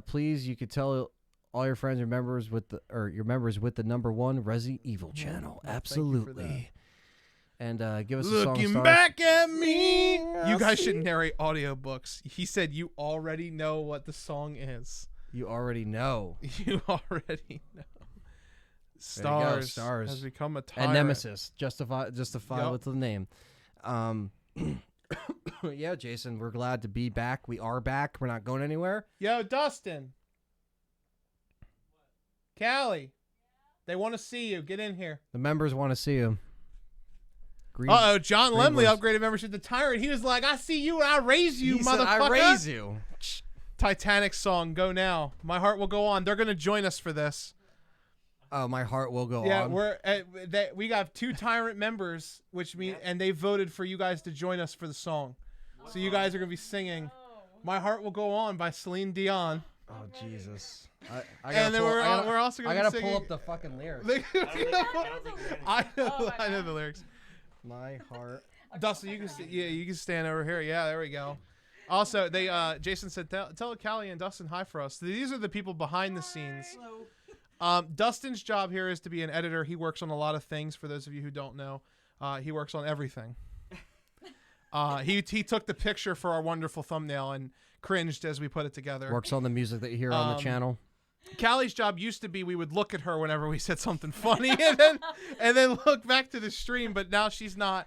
Please, you could tell all your friends or members with the #1 Resident Evil channel. Absolutely. And give us a song. Looking back at me. You guys should narrate audiobooks. He said you already know what the song is. You already know. You already know. Stars has become a tyrant. And Nemesis. Justify with the name. Yeah, Jason, we're glad to be back. We are back. We're not going anywhere. Yo, Dustin. Callie. They want to see you. Get in here. The members want to see you. John Lemley upgraded membership to Tyrant. He was like, I see you and I raise you, he motherfucker. Said, I raise you. Titanic song, go now. My heart will go on. They're going to join us for this. Oh, my heart will go on. Yeah, we got 2 Tyrant members, which mean, and they voted for you guys to join us for the song. Whoa. So you guys are going to be singing My Heart Will Go On by Celine Dion. Oh, Jesus. We're also going to be singing. I got to pull up the fucking lyrics. I know the lyrics. My heart. Dustin, you can stand over here. Yeah, there we go. Also, Jason said, tell Callie and Dustin hi for us. These are the people behind the scenes. Hello. Dustin's job here is to be an editor. He works on a lot of things. For those of you who don't know, he works on everything. He took the picture for our wonderful thumbnail and cringed as we put it together. Works on the music that you hear on the channel. Callie's job used to be we would look at her whenever we said something funny and then look back to the stream, but now she's not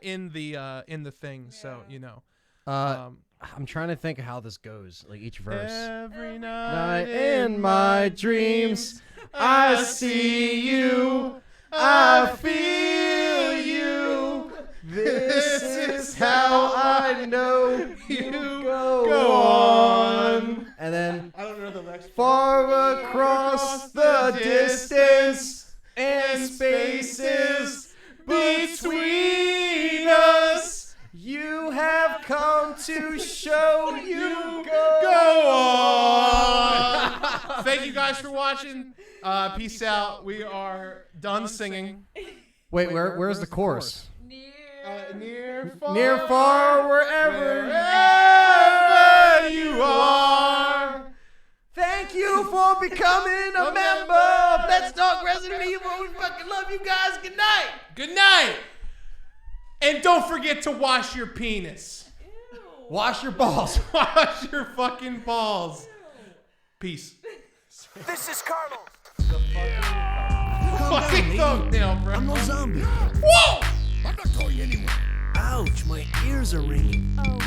in the thing, so you know. I'm trying to think of how this goes, like each verse. Every night in my dreams I see you, I feel you. This is how I know you go on. And then I don't know the next far across the distance and spaces between us, you have come to show you go on. Thank you guys for watching. Peace out. We are done singing. Wait, where's the chorus? Near, far, wherever you are. Thank you for becoming a member of Let's Talk Resident Evil. We fucking love you guys. Good night. Good night. And don't forget to wash your penis. Ew. Wash your balls. Wash your fucking balls. Peace. This is Carlos. Fucking thumbnail, bro. I'm no zombie. Whoa! I'm not going anywhere. Ouch, my ears are ringing. Oh,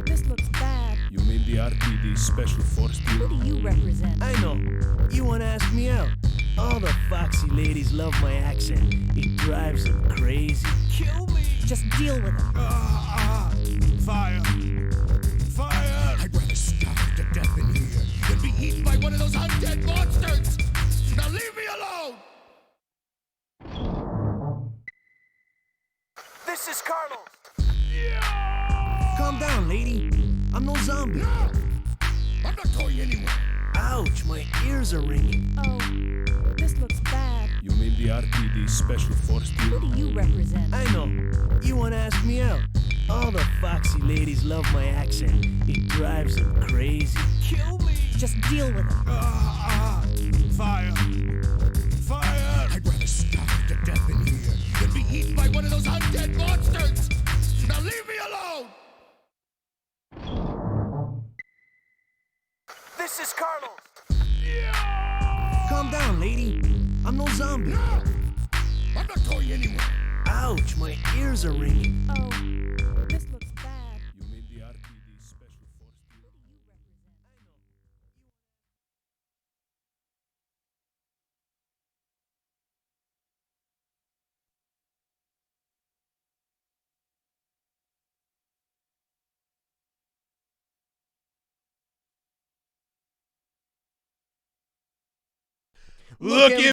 this looks bad. You mean the RPD Special Force team? Who do you represent? I know. You wanna ask me out? All the foxy ladies love my accent. It drives them crazy. Kill me! Just deal with it. Fire! Fire! I'd rather starve to death in here than be eaten by one of those undead monsters! Now leave me alone! This is Carlos. Calm down, lady. I'm no zombie. No! I'm not going anywhere! Ouch, my ears are ringing. Oh, this looks bad. You mean the RPD Special Force Who team? do you represent? I know. You wanna ask me out? All the foxy ladies love my accent. It drives them crazy. Kill me! Just deal with it. Fire! Fire! I'd rather starve to death in here than be eaten by one of those undead monsters! Now leave me alone! This is Carlos. Calm down, lady. I'm no zombie. No! I'm not going anywhere! Ouch, my ears are ringing. Oh, this looks bad. You mean the RPD Special Force team? Looking